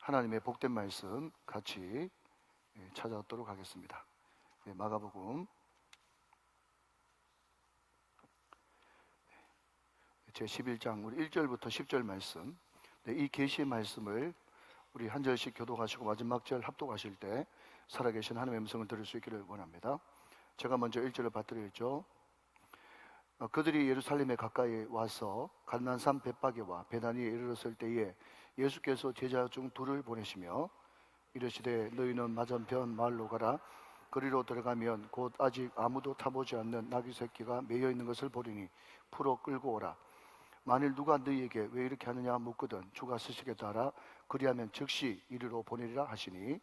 하나님의 복된 말씀 같이 찾아오도록 하겠습니다. 마가복음 제11장 우리 1절부터 10절 말씀, 이 계시의 말씀을 우리 한 절씩 교독하시고 마지막 절 합독하실 때 살아계신 하나님의 음성을 들을 수 있기를 원합니다. 제가 먼저 1절을 받들었죠. 그들이 예루살렘에 가까이 와서 갈만산 벳바게와 베다니에 이르렀을 때에 예수께서 제자 중 둘을 보내시며 이르시되 너희는 맞은편 마을로 가라. 거리로 들어가면 곧 아직 아무도 타보지 않는 나귀 새끼가 매여 있는 것을 보리니 풀어 끌고 오라. 만일 누가 너희에게 왜 이렇게 하느냐 묻거든 주가 쓰시겠다 하라. 그리하면 즉시 이리로 보내리라 하시니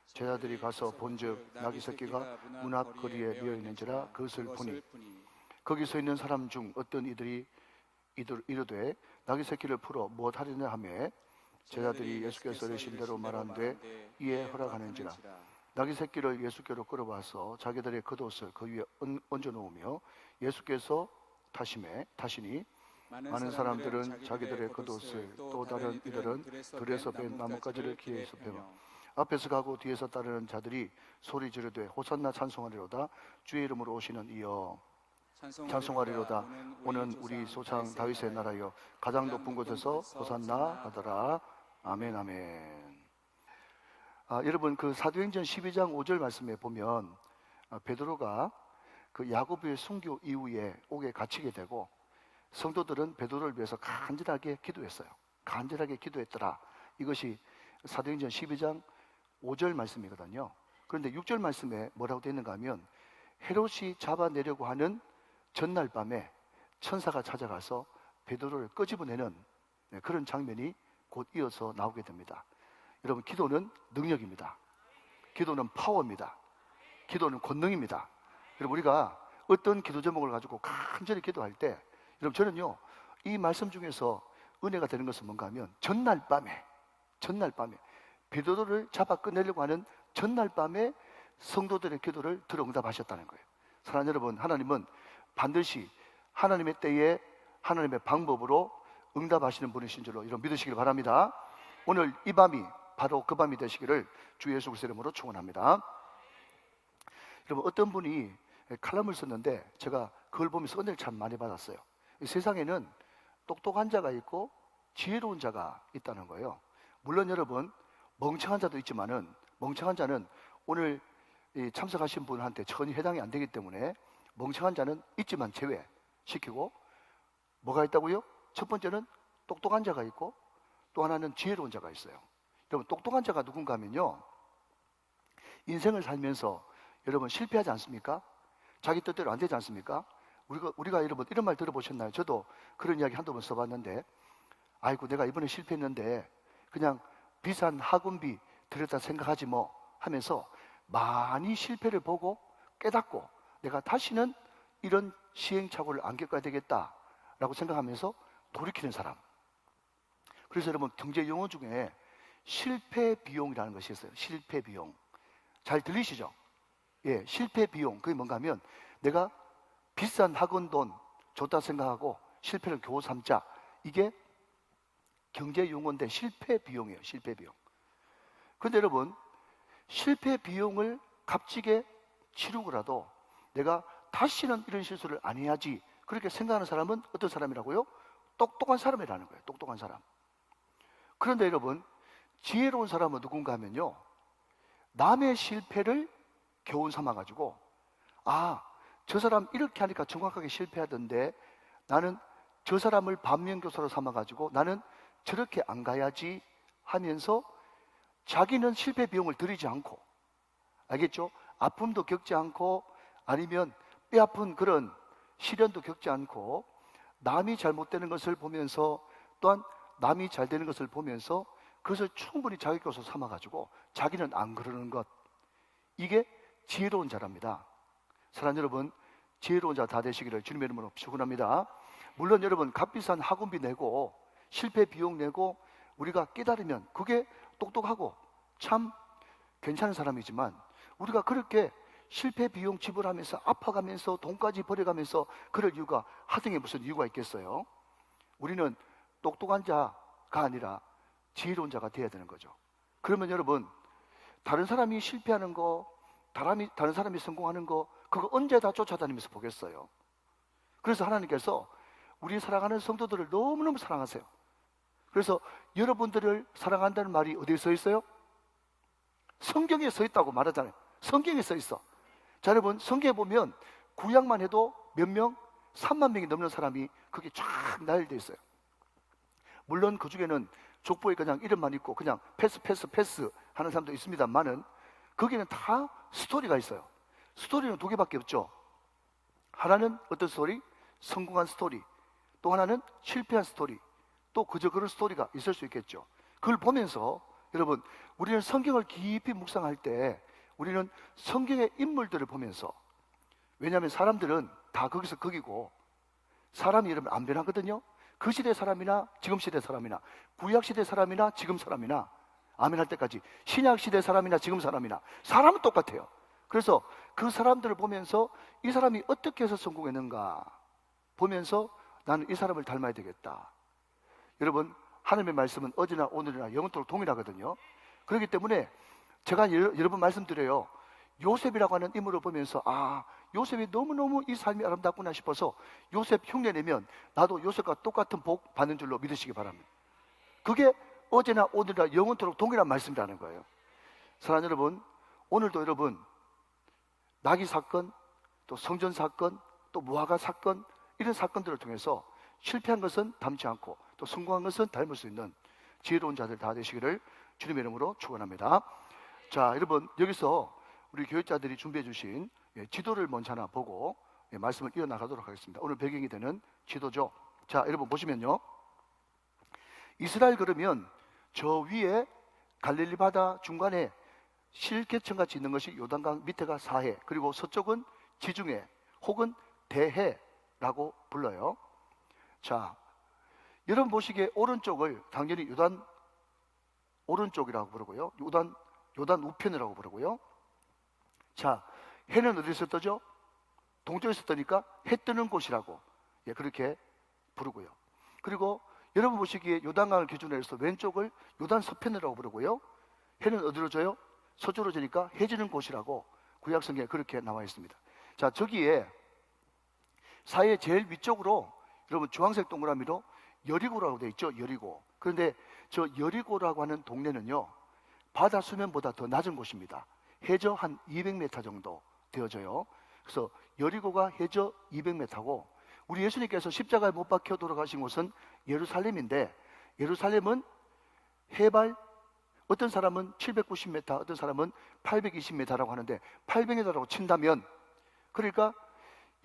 제자들이 가서 본즉 나귀 새끼가 문 앞 거리에 매여 있는지라 그것을 보니 거기 서 있는 사람 중 어떤 이들이 이르되 나귀 새끼를 풀어 무엇하리냐 하매 제자들이 예수께서 이르신 대로 말하는데 이에 허락하는지라. 나귀 새끼를 예수께로 끌어와서 자기들의 겉옷을 그 위에 얹어 놓으며 예수께서 타시니 많은 사람들은 자기들의 겉옷을 또 다른 이들은 들에서 뺀 나뭇가지를 기회에서 베며 앞에서 가고 뒤에서 따르는 자들이 소리 지르되 호산나 찬송하리로다. 주의 이름으로 오시는 이여 찬송하리로다. 오는 우리 소장 다윗의 나라여 가장 높은 곳에서 호산나 하더라. 아멘 아멘. 여러분 그 사도행전 12장 5절 말씀에 보면 베드로가 그 야고보의 순교 이후에 옥에 갇히게 되고 성도들은 베드로를 위해서 간절하게 기도했어요. 간절하게 기도했더라. 이것이 사도행전 12장 5절 말씀이거든요. 그런데 6절 말씀에 뭐라고 되어 있는가 하면 헤롯이 잡아내려고 하는 전날 밤에 천사가 찾아가서 베드로를 끄집어내는 그런 장면이 곧 이어서 나오게 됩니다. 여러분 기도는 능력입니다. 기도는 파워입니다. 기도는 권능입니다. 여러분 우리가 어떤 기도 제목을 가지고 간절히 기도할 때 여러분 저는요 이 말씀 중에서 은혜가 되는 것은 뭔가 하면 전날 밤에 베드로를 잡아 꺼내려고 하는 전날 밤에 성도들의 기도를 들어 응답하셨다는 거예요. 사랑하는 여러분, 하나님은 반드시 하나님의 때에 하나님의 방법으로 응답하시는 분이신 줄로 이런 믿으시길 바랍니다. 오늘 이 밤이 바로 그 밤이 되시기를 주 예수 그리스도의 이름으로 축원합니다. 여러분 어떤 분이 칼럼을 썼는데 제가 그걸 보면서 은혜를 참 많이 받았어요. 이 세상에는 똑똑한 자가 있고 지혜로운 자가 있다는 거예요. 물론 여러분 멍청한 자도 있지만은 멍청한 자는 오늘 참석하신 분한테 전혀 해당이 안 되기 때문에 멍청한 자는 있지만 제외시키고 뭐가 있다고요? 첫 번째는 똑똑한 자가 있고 또 하나는 지혜로운 자가 있어요. 여러분 똑똑한 자가 누군가 하면요 인생을 살면서 여러분 실패하지 않습니까? 자기 뜻대로 안 되지 않습니까? 우리가 여러분 이런 말 들어보셨나요? 저도 그런 이야기 한두 번 써봤는데 아이고 내가 이번에 실패했는데 그냥 비싼 학원비 들였다 생각하지 뭐 하면서 많이 실패를 보고 깨닫고 내가 다시는 이런 시행착오를 안 겪어야 되겠다라고 생각하면서 돌이키는 사람. 그래서 여러분 경제 용어 중에 실패 비용이라는 것이 있어요. 실패 비용. 잘 들리시죠? 예, 실패 비용. 그게 뭔가 하면 내가 비싼 학원 돈 줬다 생각하고 실패를 겨우 삼자. 이게 경제 용어인데 실패 비용이에요. 실패 비용. 그런데 여러분 실패 비용을 값지게 치르고라도 내가 다시는 이런 실수를 안 해야지 그렇게 생각하는 사람은 어떤 사람이라고요? 똑똑한 사람이라는 거예요. 똑똑한 사람. 그런데 여러분 지혜로운 사람은 누군가 하면요 남의 실패를 교훈 삼아가지고 저 사람 이렇게 하니까 정확하게 실패하던데 나는 저 사람을 반면교사로 삼아가지고 나는 저렇게 안 가야지 하면서 자기는 실패 비용을 들이지 않고 알겠죠? 아픔도 겪지 않고 아니면 뼈아픈 그런 시련도 겪지 않고 남이 잘못되는 것을 보면서 또한 남이 잘 되는 것을 보면서 그것을 충분히 자기 것으로 삼아가지고 자기는 안 그러는 것 이게 지혜로운 자랍니다. 사랑하는 여러분 지혜로운 자 다 되시기를 주님의 이름으로 축원합니다. 물론 여러분 값비싼 학원비 내고 실패 비용 내고 우리가 깨달으면 그게 똑똑하고 참 괜찮은 사람이지만 우리가 그렇게 실패 비용 지불하면서 아파가면서 돈까지 버려가면서 그럴 이유가 하등에 무슨 이유가 있겠어요? 우리는 똑똑한 자가 아니라 지혜로운 자가 되어야 되는 거죠. 그러면 여러분, 다른 사람이 실패하는 거, 다른 사람이 성공하는 거, 그거 언제 다 쫓아다니면서 보겠어요? 그래서 하나님께서 우리 사랑하는 성도들을 너무너무 사랑하세요. 그래서 여러분들을 사랑한다는 말이 어디에 써 있어요? 성경에 써 있다고 말하잖아요. 성경에 써 있어. 자, 여러분, 성경에 보면 구약만 해도 몇 명? 3만 명이 넘는 사람이 그게 쫙 나열되어 있어요. 물론 그 중에는 족보에 그냥 이름만 있고 그냥 패스 하는 사람도 있습니다만은 거기는 다 스토리가 있어요. 스토리는 두 개밖에 없죠. 하나는 어떤 스토리? 성공한 스토리. 또 하나는 실패한 스토리. 또 그저 그런 스토리가 있을 수 있겠죠. 그걸 보면서 여러분, 우리는 성경을 깊이 묵상할 때 우리는 성경의 인물들을 보면서, 왜냐하면 사람들은 다 거기서 거기고 사람이 여러분 안 변하거든요. 그 시대 사람이나 지금 시대 사람이나 구약 시대 사람이나 지금 사람이나 아멘 할 때까지 신약 시대 사람이나 지금 사람이나 사람은 똑같아요. 그래서 그 사람들을 보면서 이 사람이 어떻게 해서 성공했는가 보면서 나는 이 사람을 닮아야 되겠다. 여러분, 하나님의 말씀은 어제나 오늘이나 영원토록 동일하거든요. 그렇기 때문에 제가 여러 번 말씀드려요. 요셉이라고 하는 인물을 보면서 요셉이 너무너무 이 삶이 아름답구나 싶어서 요셉 흉내 내면 나도 요셉과 똑같은 복 받는 줄로 믿으시기 바랍니다. 그게 어제나 오늘이나 영원토록 동일한 말씀이라는 거예요. 사랑하는 여러분, 오늘도 여러분 나귀 사건, 또 성전 사건, 또 무화과 사건, 이런 사건들을 통해서 실패한 것은 닮지 않고 또 성공한 것은 닮을 수 있는 지혜로운 자들 다 되시기를 주님의 이름으로 축원합니다. 자, 여러분, 여기서 우리 교육자들이 준비해 주신 지도를 먼저 하나 보고 말씀을 이어나가도록 하겠습니다. 오늘 배경이 되는 지도죠. 자, 여러분 보시면요, 이스라엘 그러면 저 위에 갈릴리 바다 중간에 실개천같이 있는 것이 요단강 밑에가 사해, 그리고 서쪽은 지중해 혹은 대해라고 불러요. 자, 여러분 보시기에 오른쪽을 당연히 요단 오른쪽이라고 부르고요, 요단 우편이라고 부르고요. 자, 해는 어디서 뜨죠? 동쪽에서 뜨니까 해 뜨는 곳이라고 그렇게 부르고요. 그리고 여러분 보시기에 요단강을 기준으로 해서 왼쪽을 요단 서편이라고 부르고요. 해는 어디로 져요? 서쪽으로 지니까 해 지는 곳이라고 구약성경에 그렇게 나와 있습니다. 자, 저기에 사이의 제일 위쪽으로 여러분 주황색 동그라미로 여리고라고 되어 있죠. 여리고. 그런데 저 여리고라고 하는 동네는요, 바다 수면보다 더 낮은 곳입니다. 해저 한 200m 정도 되어져요. 그래서 여리고가 해저 200m고 우리 예수님께서 십자가에 못 박혀 돌아가신 곳은 예루살렘인데, 예루살렘은 해발 어떤 사람은 790m, 어떤 사람은 820m라고 하는데 800m라고 친다면, 그러니까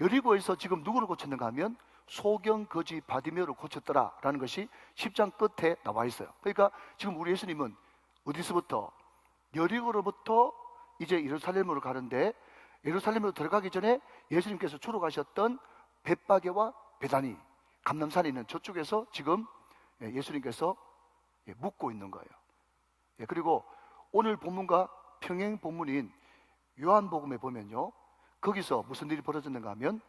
여리고에서 지금 누구를 고쳤는가 하면 소경 거지 바디메오를 고쳤더라라는 것이 10장 끝에 나와 있어요. 그러니까 지금 우리 예수님은 어디서부터? 여리고로부터 이제 예루살렘으로 가는데, 예루살렘으로 들어가기 전에 예수님께서 주로 가셨던 벳바게와 베다니, 감람산에 있는 저쪽에서 지금 예수님께서 묵고 있는 거예요. 그리고 오늘 본문과 평행 본문인 요한복음에 보면요, 거기서 무슨 일이 벌어졌는가 하면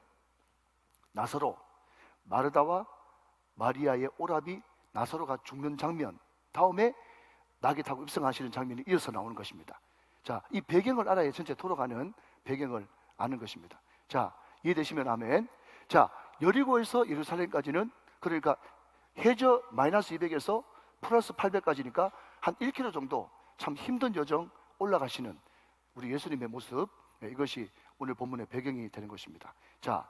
나사로, 마르다와 마리아의 오라비 나사로가 죽는 장면 다음에 낙에 타고 입성하시는 장면이 이어서 나오는 것입니다. 자, 이 배경을 알아야 전체 돌아가는 배경을 아는 것입니다. 자, 이해되시면 아멘. 자, 여리고에서 예루살렘까지는 그러니까 해저 마이너스 200에서 플러스 800까지니까 한 1km 정도 참 힘든 여정 올라가시는 우리 예수님의 모습, 이것이 오늘 본문의 배경이 되는 것입니다. 자,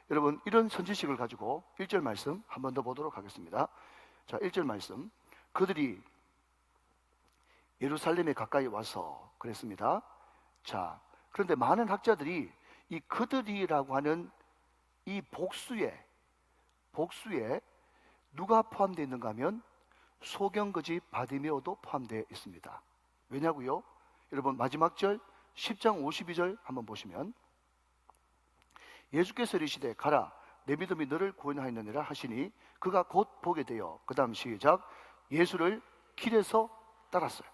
여러분, 이런 선지식을 가지고 1절 말씀 한 번 더 보도록 하겠습니다. 자, 1절 말씀. 그들이 예루살렘에 가까이 와서 그랬습니다. 자, 그런데 많은 학자들이 이 그들이라고 하는 이 복수에 누가 포함되어 있는가 하면 소경거지 바디메오도 포함되어 있습니다. 왜냐고요? 여러분, 마지막 절 10장 52절 한번 보시면 예수께서 이르시되 가라, 내 믿음이 너를 구원하였느니라 하시니 그가 곧 보게 되어, 그 다음 시작, 예수를 길에서 따랐어요.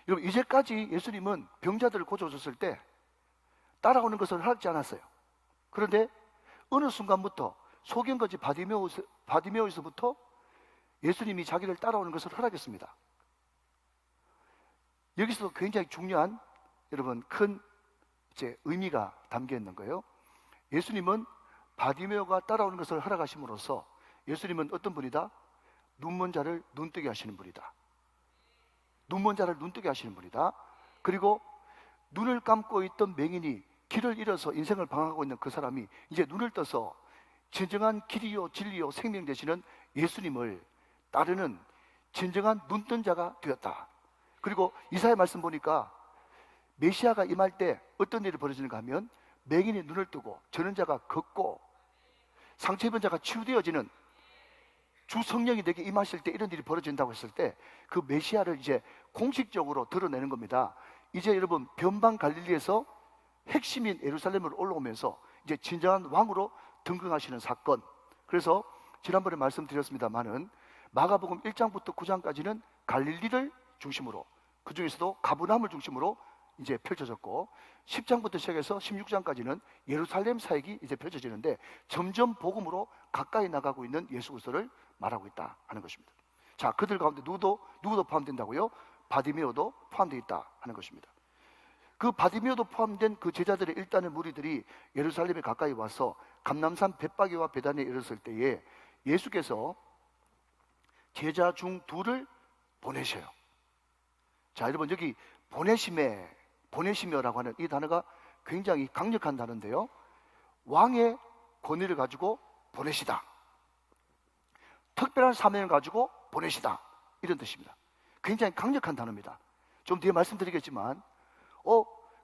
여러분, 이제까지 예수님은 병자들을 고쳐줬을 때 따라오는 것을 허락지 않았어요. 그런데 어느 순간부터 소경거지 바디메오에서부터 예수님이 자기를 따라오는 것을 허락했습니다. 여기서도 굉장히 중요한 여러분 큰 의미가 담겨 있는 거예요. 예수님은 바디메오가 따라오는 것을 허락하심으로써 예수님은 어떤 분이다? 눈먼 자를 눈뜨게 하시는 분이다. 눈먼 자를 눈뜨게 하시는 분이다. 그리고 눈을 감고 있던 맹인이 길을 잃어서 인생을 방황하고 있는 그 사람이 이제 눈을 떠서 진정한 길이요 진리요 생명 되시는 예수님을 따르는 진정한 눈뜬 자가 되었다. 그리고 이사야 말씀 보니까 메시아가 임할 때 어떤 일이 벌어지는가 하면 맹인이 눈을 뜨고 저는 자가 걷고 상처 입은 자가 치유되어지는 주 성령이 내게 임하실 때 이런 일이 벌어진다고 했을 때 그 메시아를 이제 공식적으로 드러내는 겁니다. 이제 여러분 변방 갈릴리에서 핵심인 예루살렘으로 올라오면서 이제 진정한 왕으로 등극하시는 사건. 그래서 지난번에 말씀드렸습니다만은 마가복음 1장부터 9장까지는 갈릴리를 중심으로, 그 중에서도 가브나움을 중심으로 이제 펼쳐졌고 10장부터 시작해서 16장까지는 예루살렘 사역이 이제 펼쳐지는데 점점 복음으로 가까이 나가고 있는 예수 그리스도를 말하고 있다 하는 것입니다. 자, 그들 가운데 누구도 포함된다고요? 바디메오도 포함되어 있다 하는 것입니다. 그 바디메오도 포함된 그 제자들의 일단의 무리들이 예루살렘에 가까이 와서 감람산 벳바게와 베다니에 이르렀을 때에 예수께서 제자 중 둘을 보내셔요. 자, 여러분 여기 보내시며라고 하는 이 단어가 굉장히 강력한 단어인데요. 왕의 권위를 가지고 보내시다. 특별한 사명을 가지고 보내시다. 이런 뜻입니다. 굉장히 강력한 단어입니다. 좀 뒤에 말씀드리겠지만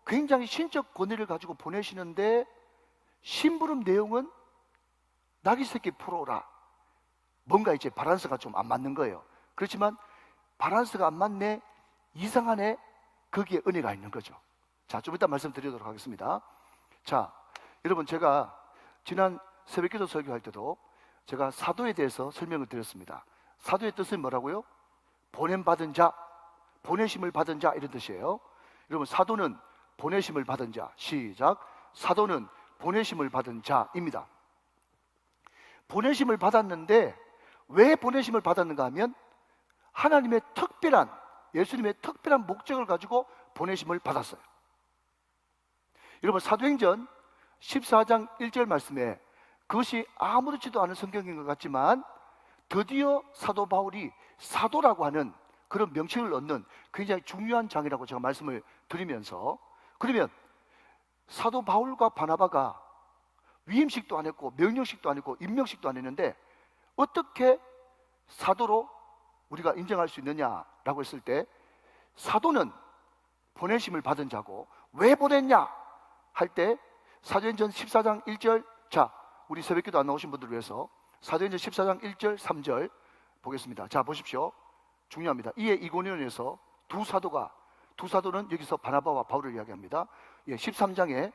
굉장히 신적 권위를 가지고 보내시는데 심부름 내용은 나귀 새끼 풀어오라. 뭔가 이제 밸런스가 좀 안 맞는 거예요. 그렇지만 밸런스가 안 맞네, 이상하네, 거기에 은혜가 있는 거죠. 자, 좀 이따 말씀드리도록 하겠습니다. 자, 여러분 제가 지난 새벽기도 설교할 때도 제가 사도에 대해서 설명을 드렸습니다. 사도의 뜻은 뭐라고요? 보냄받은 자, 보내심을 받은 자 이런 뜻이에요. 여러분 사도는 보내심을 받은 자. 시작. 사도는 보내심을 받은 자입니다. 보내심을 받았는데 왜 보내심을 받았는가 하면 하나님의 특별한, 예수님의 특별한 목적을 가지고 보내심을 받았어요. 여러분 사도행전 14장 1절 말씀에 그것이 아무렇지도 않은 성경인 것 같지만 드디어 사도 바울이 사도라고 하는 그런 명칭을 얻는 굉장히 중요한 장이라고 제가 말씀을 드리면서, 그러면 사도 바울과 바나바가 위임식도 안 했고 명령식도 안 했고 임명식도 안 했는데 어떻게 사도로 우리가 인정할 수 있느냐라고 했을 때 사도는 보내심을 받은 자고 왜 보냈냐 할 때 사도행전 14장 1절, 자 우리 새벽기도 안 나오신 분들을 위해서 사도행전 14장 1절 3절 보겠습니다. 자 보십시오. 중요합니다. 이에 이고니온에서 두 사도는 여기서 바나바와 바울을 이야기합니다. 13장에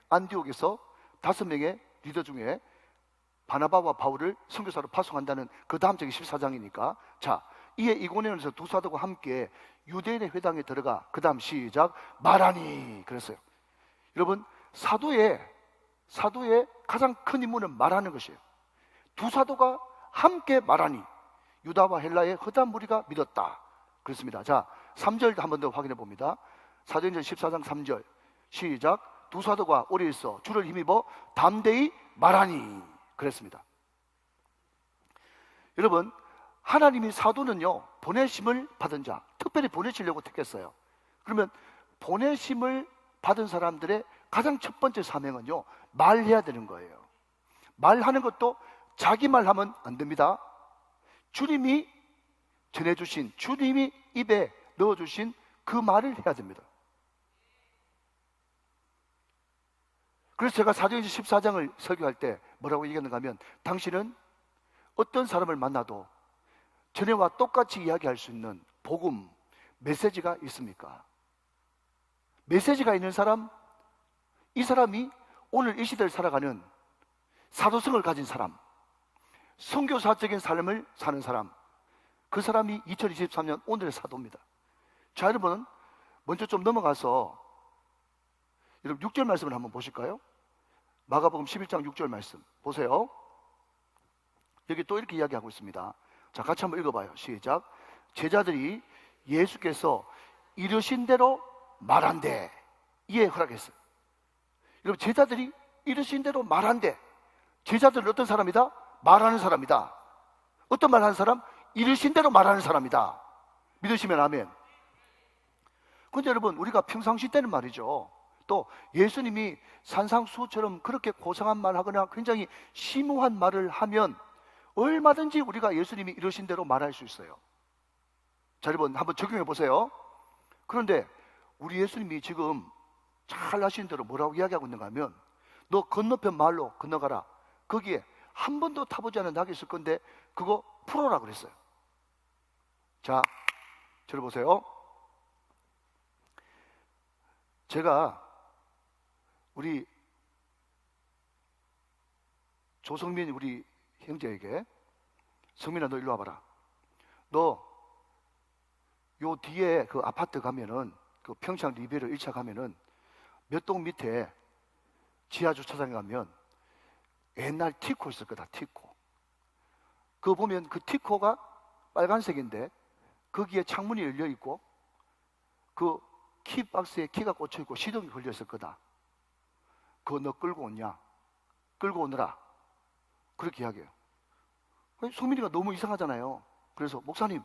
안디옥에서 5명의 리더 중에 바나바와 바울을 선교사로 파송한다는 그 다음 장이 14장이니까, 자 이에 이고니온에서 두 사도가 함께 유대인의 회당에 들어가 그 다음 시작 말하니 그랬어요. 여러분 사도의 가장 큰 임무는 말하는 것이에요. 두 사도가 함께 말하니 유다와 헬라의 허다한 무리가 믿었다 그렇습니다. 자 3절 한 번 더 확인해 봅니다. 사도행전 14장 3절 시작. 두 사도가 오래 있어 주를 힘입어 담대히 말하니 그랬습니다. 여러분 하나님이 사도는요 보내심을 받은 자, 특별히 보내시려고 택했어요. 그러면 보내심을 받은 사람들의 가장 첫 번째 사명은요 말해야 되는 거예요. 말하는 것도 자기 말하면 안 됩니다. 주님이 전해주신, 주님이 입에 넣어주신 그 말을 해야 됩니다. 그래서 제가 사도행전 14장을 설교할 때 뭐라고 얘기했는가 하면 당신은 어떤 사람을 만나도 전에와 똑같이 이야기할 수 있는 복음, 메시지가 있습니까? 메시지가 있는 사람, 이 사람이 오늘 이 시대를 살아가는 사도성을 가진 사람, 선교사적인 삶을 사는 사람, 그 사람이 2023년 오늘의 사도입니다. 자 여러분 먼저 좀 넘어가서 여러분 6절 말씀을 한번 보실까요? 마가복음 11장 6절 말씀 보세요. 여기 또 이렇게 이야기하고 있습니다. 자 같이 한번 읽어봐요. 시작. 제자들이 예수께서 이르신 대로 말한대. 이에 허락했어요. 여러분, 제자들이 이르신 대로 말한대. 제자들은 어떤 사람이다? 말하는 사람이다. 어떤 말하는 사람? 이르신 대로 말하는 사람이다. 믿으시면 아멘. 근데 여러분, 우리가 평상시 때는 말이죠, 또 예수님이 산상수훈처럼 그렇게 고상한 말 하거나 굉장히 심오한 말을 하면 얼마든지 우리가 예수님이 이러신 대로 말할 수 있어요. 자, 여러분 한번 적용해 보세요. 그런데 우리 예수님이 지금 잘 하시는 대로 뭐라고 이야기하고 있는가 하면, 너 건너편 마을로 건너가라. 거기에 한 번도 타보지 않은 낙이 있을 건데 그거 풀어라 그랬어요. 자, 저를 보세요. 제가 우리 조성민 우리 형제에게, 성민아 너 일로 와봐라. 너 요 뒤에 그 아파트 가면은, 그 평창 리베로 1차 가면은 몇 동 밑에 지하 주차장에 가면 옛날 티코 있을 거다. 티코. 그거 보면 그 티코가 빨간색인데 거기에 창문이 열려 있고 그 키박스에 키가 꽂혀 있고 시동이 걸려 있을 거다. 그거 너 끌고 오냐? 끌고 오느라. 그렇게 이야기해요. 소민이가 너무 이상하잖아요. 그래서 목사님,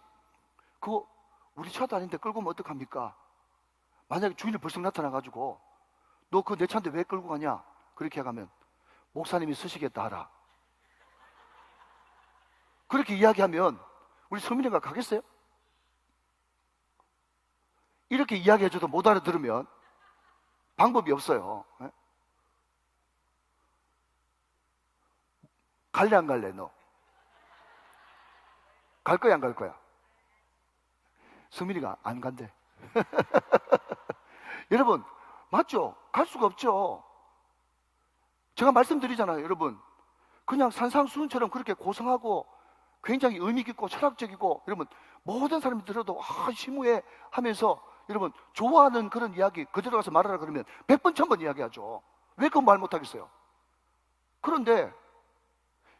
그거 우리 차도 아닌데 끌고 오면 어떡합니까? 만약에 주인이 벌써 나타나가지고 너 그거 내 차인데 왜 끌고 가냐? 그렇게 하면 목사님이 쓰시겠다 하라. 그렇게 이야기하면 우리 소민이가 가겠어요? 이렇게 이야기해줘도 못 알아들으면 방법이 없어요. 갈래 안 갈래 너? 갈 거야 안 갈 거야? 성민이가 안 간대. 여러분 맞죠? 갈 수가 없죠. 제가 말씀드리잖아요. 여러분 그냥 산상수훈처럼 그렇게 고상하고 굉장히 의미 깊고 철학적이고, 여러분 모든 사람이 들어도 심오해 하면서 여러분 좋아하는 그런 이야기 그대로 가서 말하라 그러면 100번 1000번 이야기하죠. 왜 그건 말 못하겠어요? 그런데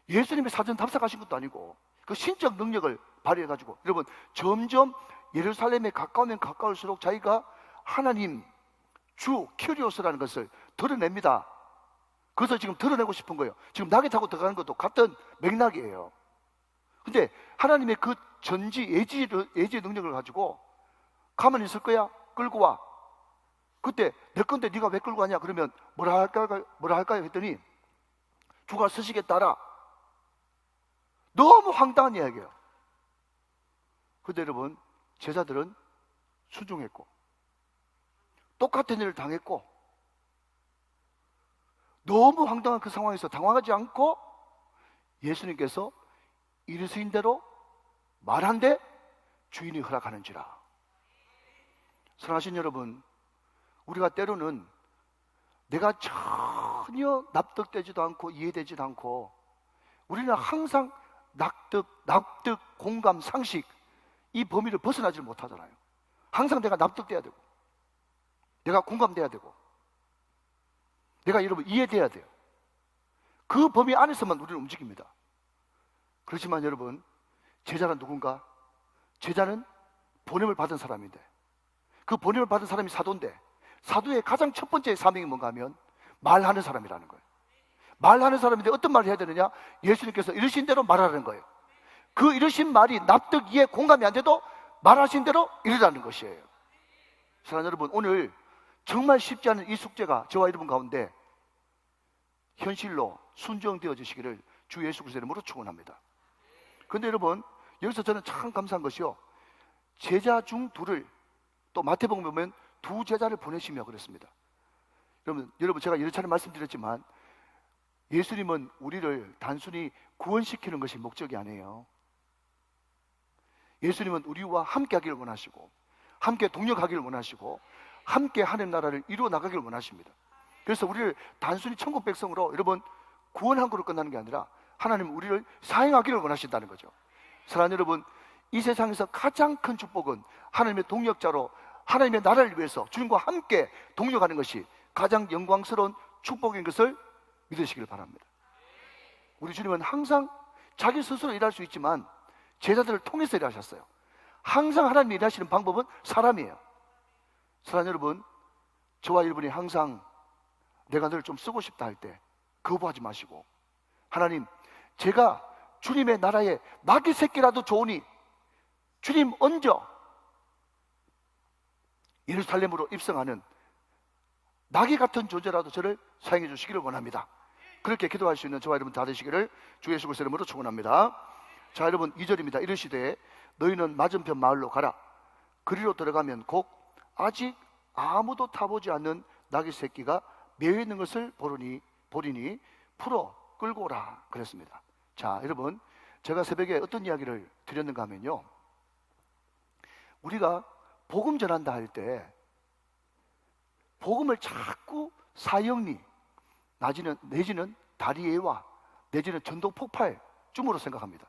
예수님이 사전 답사가신 것도 아니고 그 신적 능력을 발휘해가지고 여러분 점점 예루살렘에 가까우면 가까울수록 자기가 하나님 주 큐리오스라는 것을 드러냅니다. 그래서 지금 드러내고 싶은 거예요. 지금 낙에 타고 들어가는 것도 같은 맥락이에요. 근데 하나님의 그 전지 예지의 능력을 가지고 가만히 있을 거야? 끌고 와. 그때 내 건데 네가 왜 끌고 가냐? 그러면 뭐라 할까요? 했더니 주가 쓰시겠다라. 너무 황당한 이야기예요. 근데 여러분 제자들은 순종했고 똑같은 일을 당했고 너무 황당한 그 상황에서 당황하지 않고 예수님께서 이르신 대로 말한데 주인이 허락하는지라. 사랑하신 여러분, 우리가 때로는 내가 전혀 납득되지도 않고 이해되지도 않고 우리는 항상 납득, 공감, 상식 이 범위를 벗어나지 못하잖아요. 항상 내가 납득돼야 되고 내가 공감돼야 되고 내가 여러분 이해돼야 돼요. 그 범위 안에서만 우리는 움직입니다. 그렇지만 여러분 제자는 누군가? 제자는 보냄을 받은 사람인데 그 보냄을 받은 사람이 사도인데 사도의 가장 첫 번째 사명이 뭔가 하면 말하는 사람이라는 거예요. 말하는 사람인데 어떤 말을 해야 되느냐? 예수님께서 이르신 대로 말하라는 거예요. 그 이르신 말이 납득, 이해, 공감이 안 돼도 말하신 대로 이르라는 것이에요. 사랑하는 여러분, 오늘 정말 쉽지 않은 이 숙제가 저와 여러분 가운데 현실로 순정되어지시기를 주 예수 그리스도의 이름으로 축원합니다. 그런데 여러분 여기서 저는 참 감사한 것이요, 제자 중 둘을, 또 마태복음 보면 두 제자를 보내시며 그랬습니다. 여러분 제가 여러 차례 말씀드렸지만 예수님은 우리를 단순히 구원시키는 것이 목적이 아니에요. 예수님은 우리와 함께 하기를 원하시고 함께 동역하기를 원하시고 함께 하나님 나라를 이루어 나가기를 원하십니다. 그래서 우리를 단순히 천국 백성으로 여러분 구원한 거로 끝나는 게 아니라 하나님은 우리를 사행하기를 원하신다는 거죠. 사랑하는 여러분, 이 세상에서 가장 큰 축복은 하나님의 동역자로 하나님의 나라를 위해서 주님과 함께 동역하는 것이 가장 영광스러운 축복인 것을 믿으시길 바랍니다. 우리 주님은 항상 자기 스스로 일할 수 있지만 제자들을 통해서 일하셨어요. 항상 하나님이 일하시는 방법은 사람이에요. 사랑하는 여러분, 저와 여러분이 항상 내가 너를 좀 쓰고 싶다 할 때 거부하지 마시고, 하나님, 제가 주님의 나라에 나귀 새끼라도 좋으니 주님 얹어 예루살렘으로 입성하는 나귀 같은 존재라도 저를 사용해 주시기를 원합니다. 그렇게 기도할 수 있는 저와 여러분 다 되시기를 주 예수 그리스도의 이름으로 축원합니다. 자, 여러분 2절입니다. 이르시되 너희는 맞은편 마을로 가라. 그리로 들어가면 곧 아직 아무도 타보지 않는 나귀 새끼가 매여 있는 것을 보리니 풀어 끌고 오라 그랬습니다. 자, 여러분, 제가 새벽에 어떤 이야기를 드렸는가 하면요, 우리가 복음 전한다 할 때 복음을 자꾸 사형리 내지는 다리예와 내지는 전도 폭발 쯤으로 생각합니다.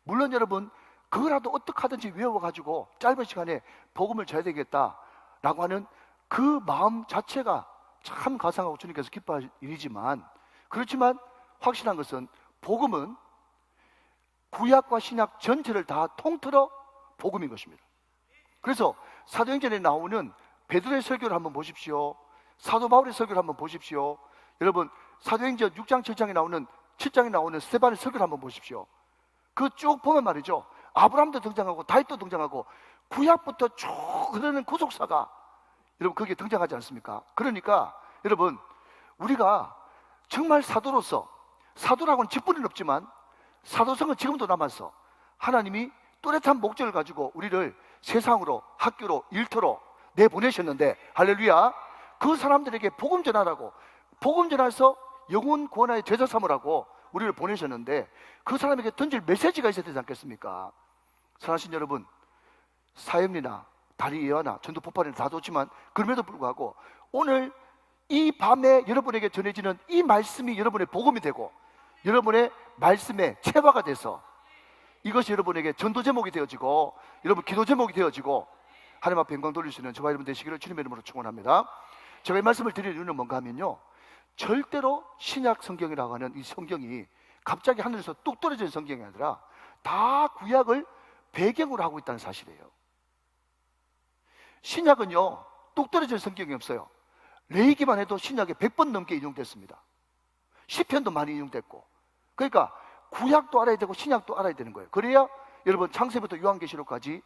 물론 여러분, 그거라도 어떻게 하든지 외워가지고 짧은 시간에 복음을 전해야 되겠다라고 하는 그 마음 자체가 참 가상하고 주님께서 기뻐할 일이지만, 그렇지만 확실한 것은 복음은 구약과 신약 전체를 다 통틀어 복음인 것입니다. 그래서 사도행전에 나오는 베드로의 설교를 한번 보십시오. 사도 바울의 설교를 한번 보십시오. 여러분, 사도행전 6장 7장에 나오는 스데반의 설교를 한번 보십시오. 그 쭉 보면 말이죠, 아브라함도 등장하고 다윗도 등장하고 구약부터 쭉 흐르는 구속사가 여러분 거기에 등장하지 않습니까? 그러니까 여러분, 우리가 정말 사도라고는 직분은 없지만 사도성은 지금도 남아서 하나님이 또렷한 목적을 가지고 우리를 세상으로, 학교로, 일터로 내보내셨는데, 할렐루야, 그 사람들에게 복음 전하라고, 복음 전해서 영혼 구원하여 제자 삼으라고 우리를 보내셨는데, 그 사람에게 던질 메시지가 있어야 되지 않겠습니까? 사랑하신 여러분, 사형리나 다리 예화나 전도 폭발이나 다 좋지만 그럼에도 불구하고 오늘 이 밤에 여러분에게 전해지는 이 말씀이 여러분의 복음이 되고 여러분의 말씀의 체화가 돼서 이것이 여러분에게 전도 제목이 되어지고 여러분 기도 제목이 되어지고 하나님 앞에 영광 돌릴 수 있는 저와 여러분 되시기를 주님의 이름으로 축원합니다. 제가 이 말씀을 드리는 이유는 뭔가 하면요, 절대로 신약 성경이라고 하는 이 성경이 갑자기 하늘에서 뚝 떨어진 성경이 아니라 다 구약을 배경으로 하고 있다는 사실이에요. 신약은요, 뚝 떨어진 성경이 없어요. 레위기만 해도 신약에 100번 넘게 인용됐습니다. 시편도 많이 인용됐고, 그러니까 구약도 알아야 되고 신약도 알아야 되는 거예요. 그래야 여러분 창세부터 요한계시록까지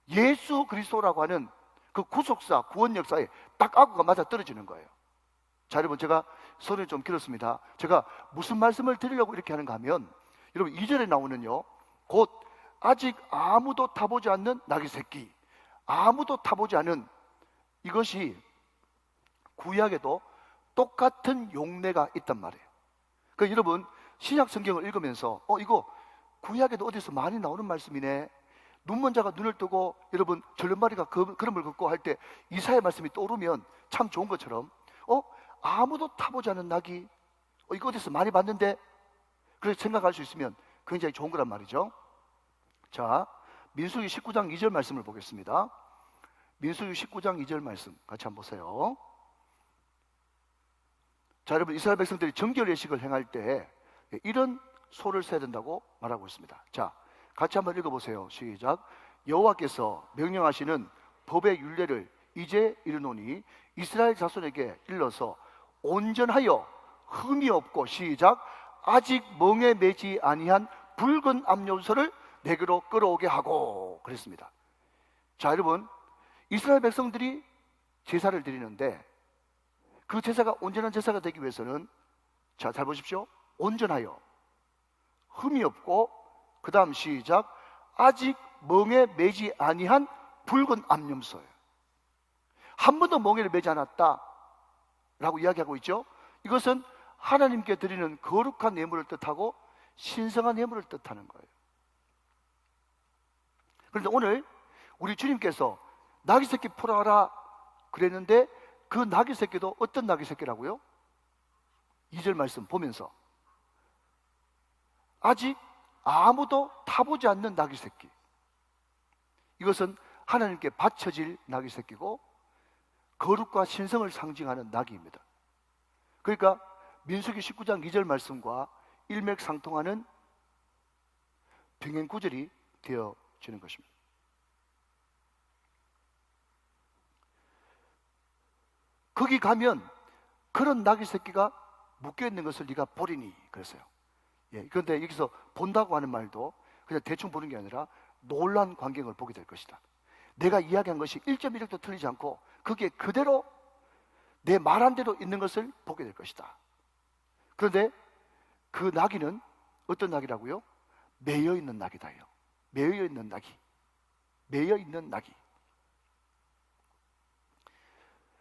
예수 그리스도라고 하는 그 구속사, 구원 역사에 딱 아구가 맞아 떨어지는 거예요. 자, 여러분, 제가 소리를 좀 길었습니다. 제가 무슨 말씀을 드리려고 이렇게 하는가 하면, 여러분 2절에 나오는요, 곧 아직 아무도 타보지 않는 나귀 새끼, 아무도 타보지 않은, 이것이 구약에도 똑같은 용례가 있단 말이에요. 그러니까 여러분 신약 성경을 읽으면서 이거 구약에도 어디서 많이 나오는 말씀이네, 눈먼 자가 눈을 뜨고 여러분 절름발이가 걸음을 걷고 할 때 이사야 말씀이 떠오르면 참 좋은 것처럼 아무도 타보지 않은 낙이 이거 어디서 많이 봤는데, 그래서 생각할 수 있으면 굉장히 좋은 거란 말이죠. 자, 민수기 19장 2절 말씀을 보겠습니다. 민수기 19장 2절 말씀 같이 한번 보세요. 자, 여러분, 이스라엘 백성들이 정결 예식을 행할 때 이런 소를 세야 된다고 말하고 있습니다. 자, 같이 한번 읽어보세요. 시작. 여호와께서 명령하시는 법의 율례를 이제 이르노니 이스라엘 자손에게 일러서 온전하여 흠이 없고, 시작, 아직 멍에 매지 아니한 붉은 암염소를 내게로 끌어오게 하고 그랬습니다. 자, 여러분, 이스라엘 백성들이 제사를 드리는데 그 제사가 온전한 제사가 되기 위해서는, 자, 잘 보십시오, 온전하여 흠이 없고, 그 다음 시작, 아직 멍에 매지 아니한 붉은 암염소예요. 한 번도 멍에를 매지 않았다 라고 이야기하고 있죠. 이것은 하나님께 드리는 거룩한 예물을 뜻하고 신성한 예물을 뜻하는 거예요. 그런데 오늘 우리 주님께서 나귀 새끼 풀어라 그랬는데 그 나귀 새끼도 어떤 나귀 새끼라고요? 2절 말씀 보면서 아직 아무도 타보지 않는 나귀 새끼, 이것은 하나님께 바쳐질 나귀 새끼고 거룩과 신성을 상징하는 나귀입니다. 그러니까 민수기 19장 2절 말씀과 일맥상통하는 병행 구절이 되어지는 것입니다. 거기 가면 그런 낙이 새끼가 묶여있는 것을 네가 보리니 그랬어요. 그런데 여기서 본다고 하는 말도 그냥 대충 보는 게 아니라 놀란 광경을 보게 될 것이다. 내가 이야기한 것이 1.1도 틀리지 않고 그게 그대로 내 말한 대로 있는 것을 보게 될 것이다. 그런데 그 나귀는 어떤 나귀라고요? 매여 있는 나귀다요. 매여 있는 나귀. 매여 있는 나귀.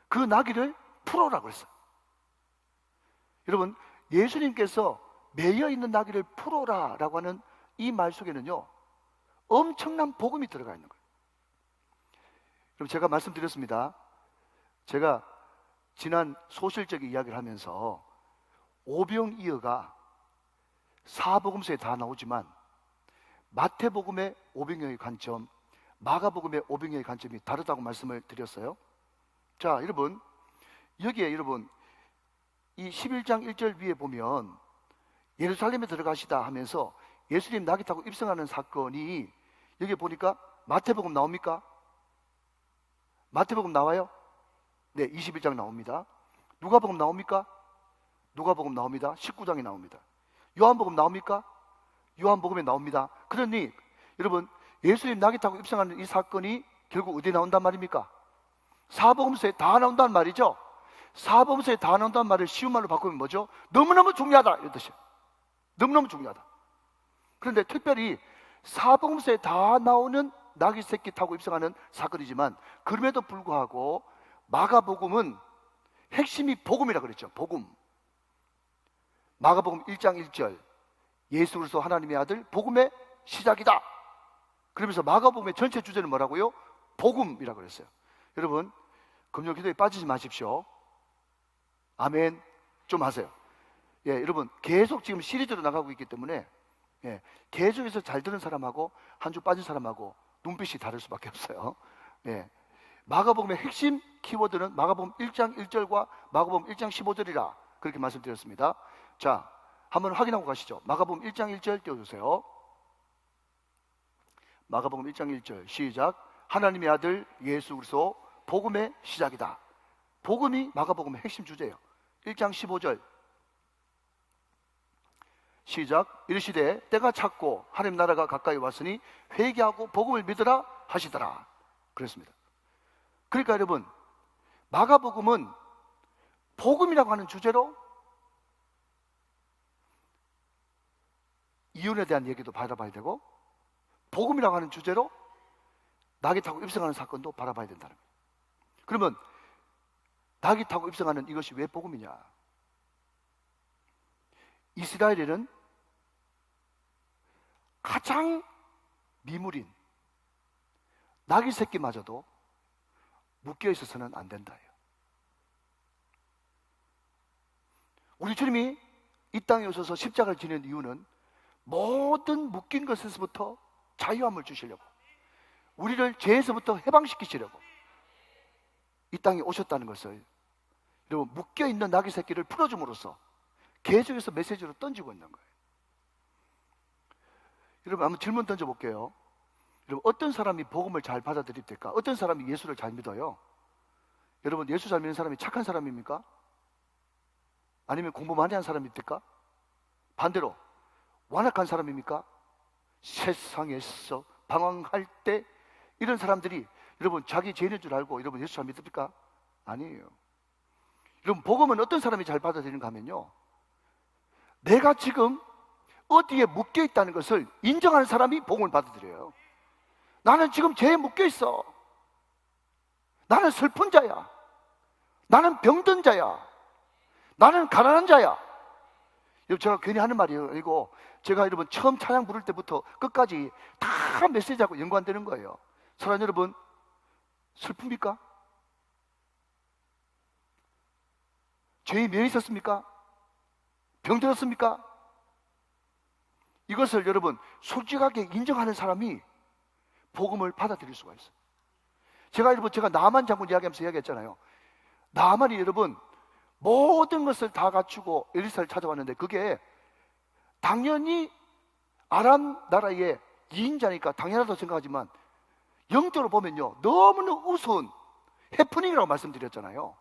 그 나귀를 풀어라고 했어요. 여러분, 예수님께서 매여 있는 나귀를 풀어라라고 하는 이 말 속에는요, 엄청난 복음이 들어가 있는 거예요. 그럼 제가 말씀드렸습니다. 제가 지난 소실적인 이야기를 하면서 오병이어가 사복음서에 다 나오지만 마태복음의 오병이어의 관점, 마가복음의 오병이어의 관점이 다르다고 말씀을 드렸어요. 자, 여러분, 여기에 여러분 이 11장 1절 위에 보면 예루살렘에 들어가시다 하면서 예수님 나귀 타고 입성하는 사건이 여기 보니까 마태복음 나옵니까? 마태복음 나와요? 네, 21장 나옵니다. 누가복음 나옵니까? 누가복음 나옵니다. 19장에 나옵니다. 요한복음 나옵니까? 요한복음에 나옵니다. 그러니 여러분, 예수님 나귀 타고 입성하는 이 사건이 결국 어디에 나온단 말입니까? 사복음서에 다 나온다는 말이죠. 사복음서에 다 나온다는 말을 쉬운 말로 바꾸면 뭐죠? 너무너무 중요하다 이런 뜻이에요. 너무너무 중요하다. 그런데 특별히 사복음서에 다 나오는 나귀 새끼 타고 입성하는 사건이지만 그럼에도 불구하고 마가복음은 핵심이 복음이라 그랬죠. 복음. 마가복음 1장 1절 예수 그리스도 하나님의 아들 복음의 시작이다. 그러면서 마가복음의 전체 주제는 뭐라고요? 복음이라고 그랬어요. 여러분, 금요 기도에 빠지지 마십시오. 아멘. 좀 하세요. 여러분, 계속 지금 시리즈로 나가고 있기 때문에 계속해서 잘 들은 사람하고 한 주 빠진 사람하고 눈빛이 다를 수밖에 없어요. 마가복음의 핵심 키워드는 마가복음 1장 1절과 마가복음 1장 15절이라 그렇게 말씀드렸습니다. 자, 한번 확인하고 가시죠. 마가복음 1장 1절 띄워주세요. 마가복음 1장 1절 시작. 하나님의 아들 예수 그리스도 복음의 시작이다. 복음이 마가복음의 핵심 주제예요. 1장 15절 시작. 이르시되 때가 찼고 하나님 나라가 가까이 왔으니 회개하고 복음을 믿으라 하시더라 그랬습니다. 그러니까 여러분, 마가복음은 복음이라고 하는 주제로 이혼에 대한 얘기도 바라봐야 되고 복음이라고 하는 주제로 나귀 타고 입성하는 사건도 바라봐야 된다는 거예요. 그러면 나귀 타고 입성하는 이것이 왜 복음이냐? 이스라엘에는 가장 미물인 나귀 새끼마저도 묶여 있어서는 안 된다. 우리 주님이 이 땅에 오셔서 십자가를 지는 이유는 모든 묶인 것에서부터 자유함을 주시려고, 우리를 죄에서부터 해방시키시려고 이 땅에 오셨다는 것을 여러분, 묶여있는 나귀 새끼를 풀어줌으로써 계속해서 메시지로 던지고 있는 거예요. 여러분, 한번 질문 던져볼게요. 여러분, 어떤 사람이 복음을 잘 받아들입니까? 어떤 사람이 예수를 잘 믿어요? 여러분, 예수 잘 믿는 사람이 착한 사람입니까? 아니면 공부 많이 한 사람입니까? 반대로 완악한 사람입니까? 세상에서 방황할 때 이런 사람들이 여러분 자기 죄인인 줄 알고 여러분 예수 잘 믿습니까? 아니에요. 여러분, 복음은 어떤 사람이 잘 받아들이는가 하면요, 내가 지금 어디에 묶여 있다는 것을 인정하는 사람이 복음을 받아들여요. 나는 지금 죄에 묶여 있어. 나는 슬픈 자야. 나는 병든 자야. 나는 가난한 자야. 여러분, 제가 괜히 하는 말이 아니고 제가 여러분 처음 찬양 부를 때부터 끝까지 다 메시지하고 연관되는 거예요. 사랑하는 여러분, 슬픕니까? 죄에 몇 있었습니까? 병들었습니까? 이것을 여러분 솔직하게 인정하는 사람이 복음을 받아들일 수가 있어요. 제가 나만 장군 이야기하면서 이야기했잖아요. 나만이 여러분 모든 것을 다 갖추고 엘리사를 찾아왔는데 그게 당연히 아람 나라의 2인자니까 당연하다고 생각하지만 영적으로 보면요, 너무나 우스운 해프닝이라고 말씀드렸잖아요.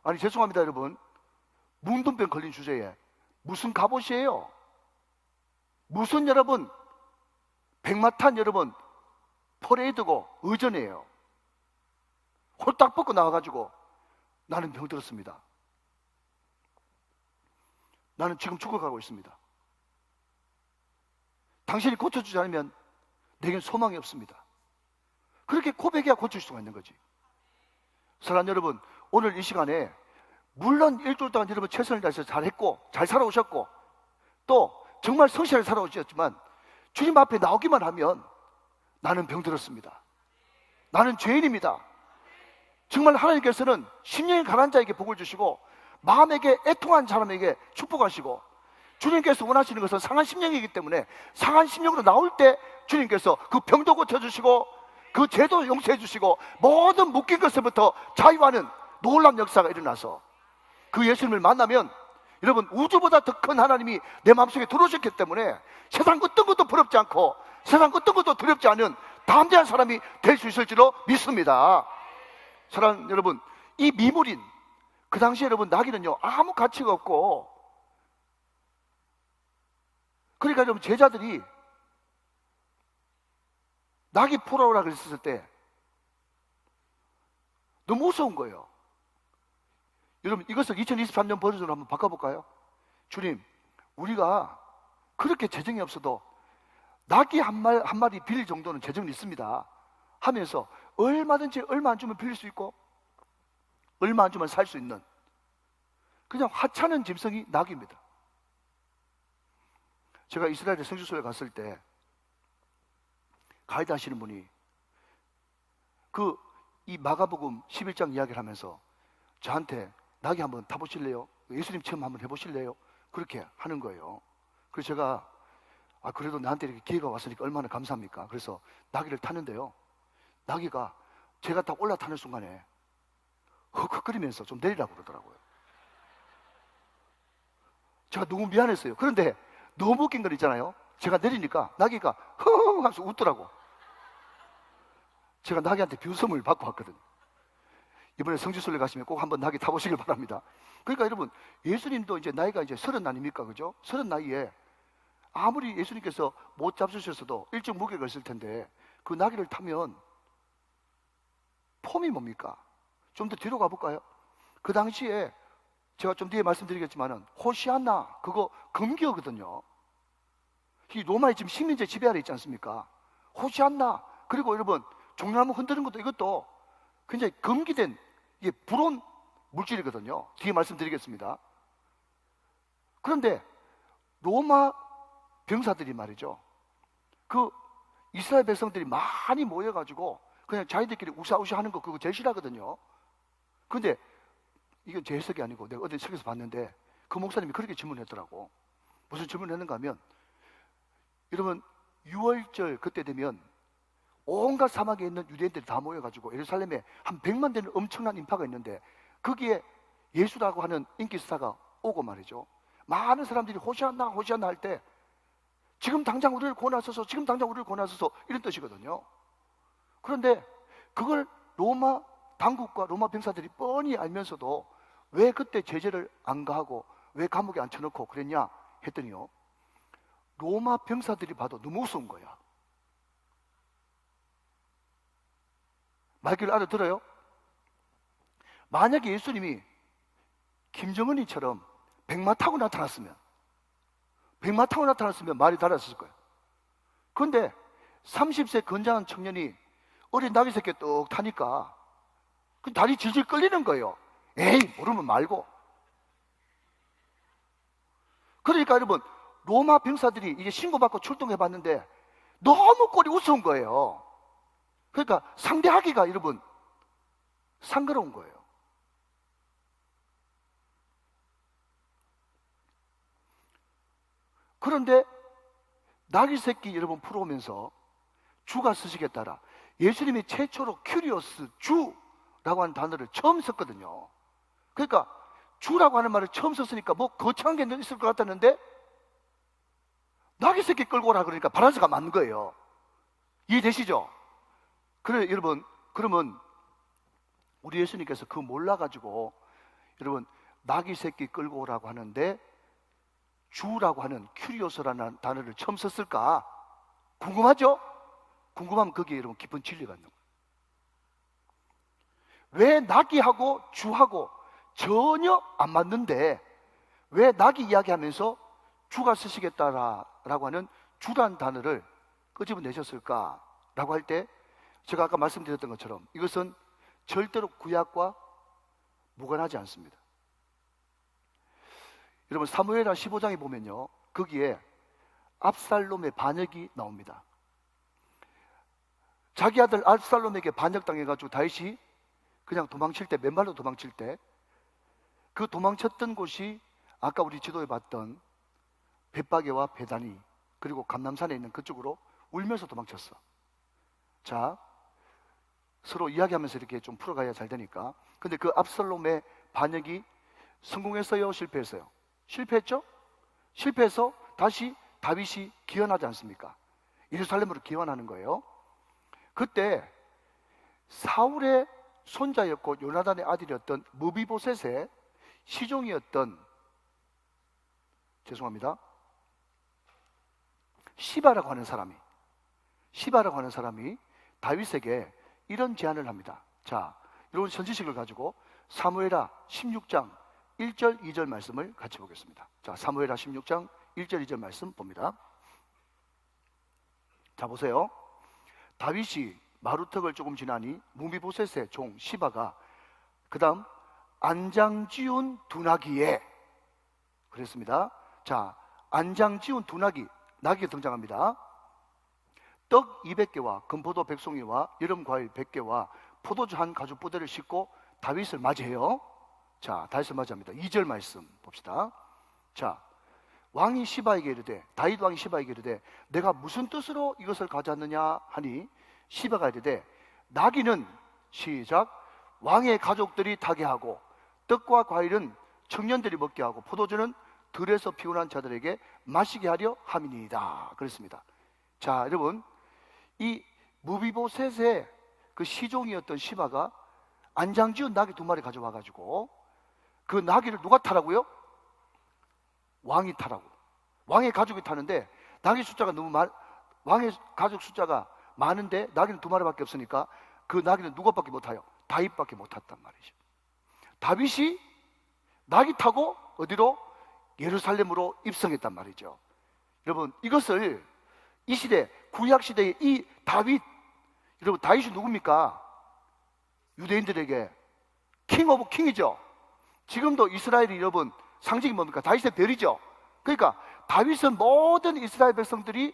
아니 죄송합니다 여러분, 문둥병 걸린 주제에 무슨 갑옷이에요? 무슨 여러분 백마탄 여러분 퍼레이드고 의전이에요. 홀딱 벗고 나와가지고 나는 병들었습니다. 나는 지금 죽어가고 있습니다. 당신이 고쳐주지 않으면 내겐 소망이 없습니다. 그렇게 고백해야 고칠 수가 있는 거지. 사랑하는 여러분, 오늘 이 시간에 물론 일주일 동안 여러분 최선을 다해서 잘했고 잘 살아오셨고 또 정말 성실하게 살아오셨지만 주님 앞에 나오기만 하면 나는 병들었습니다. 나는 죄인입니다. 정말 하나님께서는 심령이 가난한 자에게 복을 주시고 마음에게 애통한 사람에게 축복하시고, 주님께서 원하시는 것은 상한 심령이기 때문에 상한 심령으로 나올 때 주님께서 그 병도 고쳐주시고 그 죄도 용서해 주시고 모든 묶인 것으로부터 자유하는 놀라운 역사가 일어나서 그 예수님을 만나면 여러분 우주보다 더 큰 하나님이 내 마음속에 들어오셨기 때문에 세상 어떤 것도 부럽지 않고 세상 어떤 것도 두렵지 않은 담대한 사람이 될 수 있을 줄로 믿습니다. 사랑하는 여러분, 이 미물인 그 당시 여러분 나귀는요 아무 가치가 없고, 그러니까 여러분 제자들이 나귀 풀어오라 그랬을 때 너무 무서운 거예요. 여러분 이것을 2023년 버전으로 한번 바꿔볼까요? 주님, 우리가 그렇게 재정이 없어도 나귀 한 마리 빌릴 정도는 재정이 있습니다 하면서 얼마든지 얼마 안 주면 빌릴 수 있고 얼마 안 주면 살 수 있는 그냥 하찮은 짐승이 나귀입니다. 제가 이스라엘의 성지순례 갔을 때 가이드 하시는 분이 이 마가복음 11장 이야기를 하면서 저한테 나귀 한번 타보실래요? 예수님 체험 한번 해보실래요? 그렇게 하는 거예요. 그래서 제가 그래도 나한테 이렇게 기회가 왔으니까 얼마나 감사합니까? 그래서 나귀를 타는데요, 나귀가 제가 딱 올라타는 순간에 헉헉거리면서 좀 내리라고 그러더라고요. 제가 너무 미안했어요. 그런데 너무 웃긴 건 있잖아요. 제가 내리니까 나귀가 허허 하면서 웃더라고. 제가 나귀한테 비웃음을 받고 왔거든요. 이번에 성지순례 가시면 꼭 한번 나귀 타보시길 바랍니다. 그러니까 여러분, 예수님도 이제 나이가 이제 30 아닙니까? 그죠? 30 나이에 아무리 예수님께서 못 잡수셨어도 일정 무게가 있을 텐데 그 나귀를 타면 폼이 뭡니까? 좀 더 뒤로 가볼까요? 그 당시에 제가 좀 뒤에 말씀드리겠지만은 호시아나 그거 금기어거든요. 이 로마의 지금 식민지 지배 아래 있지 않습니까? 호시아나, 그리고 여러분 종려나무 흔드는 것도 이것도 굉장히 금기된 이게 불온 물질이거든요. 뒤에 말씀드리겠습니다. 그런데 로마 병사들이 말이죠, 그 이스라엘 백성들이 많이 모여가지고 그냥 자기들끼리 우사우사 하는 거 그거 제일 싫어하거든요. 그런데 이건 제 해석이 아니고 내가 어디 책에서 봤는데 그 목사님이 그렇게 질문했더라고. 무슨 질문을 했는가 하면, 여러분 6월절 그때 되면 온갖 사막에 있는 유대인들이 다 모여가지고 예루살렘에 한 100만 되는 엄청난 인파가 있는데 거기에 예수라고 하는 인기 스타가 오고 말이죠, 많은 사람들이 호시아나 호시아나 할 때 지금 당장 우리를 구원하소서, 지금 당장 우리를 구원하소서 이런 뜻이거든요. 그런데 그걸 로마 당국과 로마 병사들이 뻔히 알면서도 왜 그때 제재를 안 가하고 왜 감옥에 앉혀놓고 그랬냐 했더니요, 로마 병사들이 봐도 너무 우스운 거야. 말귀를 알아들어요? 만약에 예수님이 김정은이처럼 백마 타고 나타났으면 말이 달랐을 거예요. 그런데 30세 건장한 청년이 어린 나귀 새끼 뚝 타니까 그 다리 질질 끌리는 거예요. 에이 모르면 말고. 그러니까 여러분 로마 병사들이 이제 신고받고 출동해 봤는데 너무 꼴이 우스운 거예요. 그러니까 상대하기가 여러분 상스러운 거예요. 그런데 나귀 새끼 여러분 풀어오면서 주가 쓰시겠다라, 예수님이 최초로 큐리오스 주라고 하는 단어를 처음 썼거든요. 그러니까 주라고 하는 말을 처음 썼으니까 뭐 거창한 게 있을 것 같았는데 나귀 새끼 끌고 오라 그러니까 바라스가 맞는 거예요. 이해되시죠? 그래 여러분, 그러면 우리 예수님께서 그 몰라가지고 여러분, 나귀 새끼 끌고 오라고 하는데 주라고 하는 큐리오스라는 단어를 처음 썼을까? 궁금하죠? 궁금하면 거기에 여러분 깊은 진리가 있는 거예요. 왜 나귀하고 주하고 전혀 안 맞는데 왜 나귀 이야기하면서 주가 쓰시겠다라고 하는 주란 단어를 끄집어내셨을까라고 할 때 제가 아까 말씀드렸던 것처럼 이것은 절대로 구약과 무관하지 않습니다. 여러분, 사무엘하 15장에 보면요, 거기에 압살롬의 반역이 나옵니다. 자기 아들 압살롬에게 반역당해가지고 다윗이 그냥 도망칠 때, 맨발로 도망칠 때 그 도망쳤던 곳이 아까 우리 지도에 봤던 벳바게와 베다니 그리고 감람산에 있는 그쪽으로 울면서 도망쳤어. 자, 서로 이야기하면서 이렇게 좀 풀어가야 잘 되니까. 근데 그 압살롬의 반역이 성공했어요? 실패했어요? 실패했죠? 실패해서 다시 다윗이 기원하지 않습니까? 예루살렘으로 기원하는 거예요. 그때 사울의 손자였고 요나단의 아들이었던 무비보셋의 시종이었던, 죄송합니다, 시바라고 하는 사람이 다윗에게 이런 제안을 합니다. 자, 이런 선지식을 가지고 사무엘하 16장 1절 2절 말씀을 같이 보겠습니다. 자, 사무엘하 16장 1절 2절 말씀 봅니다. 자, 보세요. 다윗이 마루턱을 조금 지나니 무비보셋의 종 시바가 그 다음 안장지운 두나기에 그랬습니다. 자, 안장지운 두나기, 나귀가 등장합니다. 떡 200개와 금포도 100송이와 여름과일 100개와 포도주 한 가죽 부대를 싣고 다윗을 맞이해요. 자, 다윗을 맞이합니다. 2절 말씀 봅시다. 자, 왕이 시바에게 이르되, 다윗 왕이 시바에게 이르되 내가 무슨 뜻으로 이것을 가져왔느냐 하니 시바가 이르되 나귀는 시작 왕의 가족들이 타게 하고 떡과 과일은 청년들이 먹게 하고 포도주는 들에서 피운한 자들에게 마시게 하려 함이니이다. 그렇습니다. 자, 여러분, 이 무비보셋의 그 시종이었던 시바가 안장지운 나귀 2마리 가져와가지고 그 나귀를 누가 타라고요? 왕이 타라고. 왕의 가족이 타는데 나귀 숫자가 왕의 가족 숫자가 많은데 나귀는 2마리밖에 없으니까 그 나귀는 누구밖에 못 타요? 다윗밖에 못 탔단 말이죠. 다윗이 나귀 타고 어디로? 예루살렘으로 입성했단 말이죠. 여러분, 이것을 이 시대, 구약 시대의 이 다윗, 여러분, 다윗이 누굽니까? 유대인들에게 킹 오브 킹이죠. 지금도 이스라엘이 여러분 상징이 뭡니까? 다윗의 별이죠. 그러니까 다윗은 모든 이스라엘 백성들이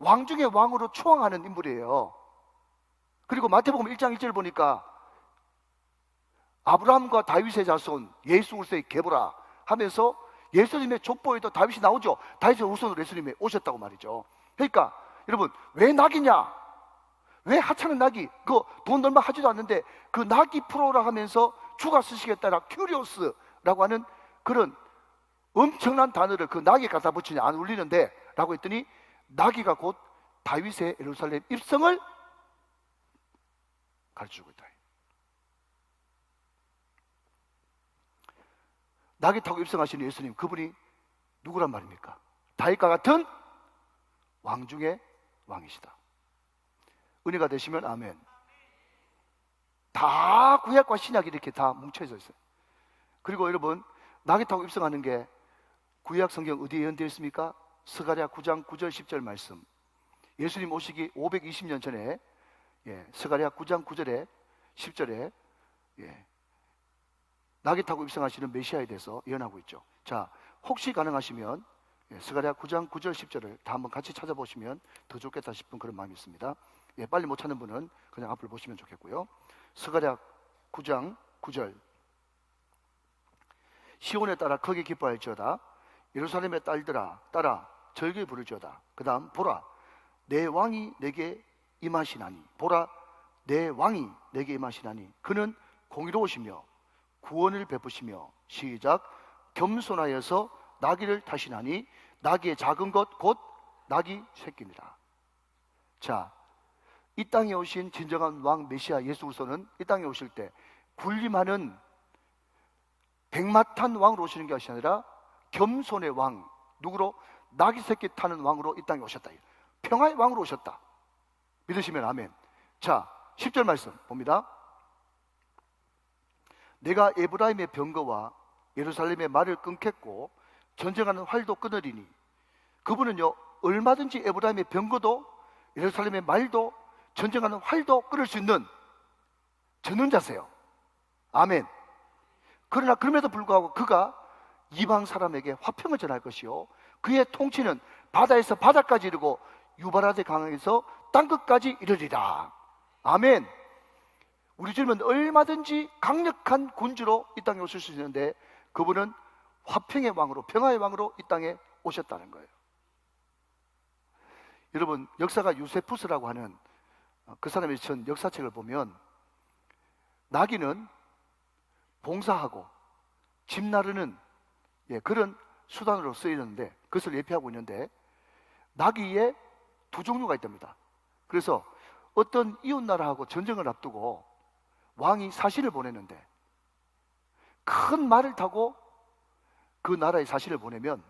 왕 중에 왕으로 추앙하는 인물이에요. 그리고 마태복음 1장 1절 보니까 아브라함과 다윗의 자손 예수 그리스도의 계보라 하면서 예수님의 족보에도 다윗이 나오죠. 다윗의 후손으로 예수님이 오셨다고 말이죠. 그러니까 여러분, 왜 낙이냐? 왜 하찮은 낙이? 그 돈 얼마 하지도 않는데 그 낙이 프로라 하면서 주가 쓰시겠다라 큐리오스라고 하는 그런 엄청난 단어를 그 낙에 갖다 붙이냐 안 울리는데 라고 했더니 나귀가 곧 다윗의 예루살렘 입성을 가르쳐주고 있다. 나귀 타고 입성하시는 예수님, 그분이 누구란 말입니까? 다윗과 같은 왕 중의 왕이시다. 은혜가 되시면 아멘. 다 구약과 신약이 이렇게 다 뭉쳐져 있어요. 그리고 여러분, 나귀 타고 입성하는 게 구약 성경 어디에 예언되어 있습니까? 스가랴 9장 9절 10절 말씀. 예수님 오시기 520년 전에 스가랴 9장 9절에 10절에 나귀 타고 입성하시는 메시아에 대해서 예언하고 있죠. 자, 혹시 가능하시면 스가랴 9장 9절 10절을 다 한번 같이 찾아보시면 더 좋겠다 싶은 그런 마음이 있습니다. 빨리 못 찾는 분은 그냥 앞을 보시면 좋겠고요. 스가랴 9장 9절. 시온에 따라 크게 기뻐할지어다. 예루살렘의 딸들아 따라 절기 부를지어다. 그 다음 보라 내 왕이 내게 임하시나니, 보라 내 왕이 내게 임하시나니 그는 공의로우시며 구원을 베푸시며 시작 겸손하여서 나귀를 타시나니 나귀의 작은 것 곧 나귀 새끼니라. 자, 이 땅에 오신 진정한 왕 메시아 예수 그리스도는 이 땅에 오실 때 군림하는 백마탄 왕으로 오시는 것이 아니라 겸손의 왕, 누구로? 나귀 새끼 타는 왕으로 이 땅에 오셨다. 평화의 왕으로 오셨다. 믿으시면 아멘. 자, 10절 말씀 봅니다. 내가 에브라임의 병거와 예루살렘의 말을 끊겠고 전쟁하는 활도 끊으리니. 그분은요, 얼마든지 에브라임의 병거도 예루살렘의 말도 전쟁하는 활도 끊을 수 있는 전능자세요. 아멘. 그러나 그럼에도 불구하고 그가 이방 사람에게 화평을 전할 것이요, 그의 통치는 바다에서 바다까지 이르고 유바라데 강에서 땅끝까지 이르리라. 아멘. 우리 주님은 얼마든지 강력한 군주로 이 땅에 오실 수 있는데 그분은 화평의 왕으로, 평화의 왕으로 이 땅에 오셨다는 거예요. 여러분, 역사가 요세푸스라고 하는 그 사람의 전 역사책을 보면 나귀는 봉사하고 집 나르는 그런 수단으로 쓰이는데, 그것을 예표하고 있는데 나귀에 두 종류가 있답니다. 그래서 어떤 이웃나라하고 전쟁을 앞두고 왕이 사신을 보내는데 큰 말을 타고 그 나라에 사신을 보내면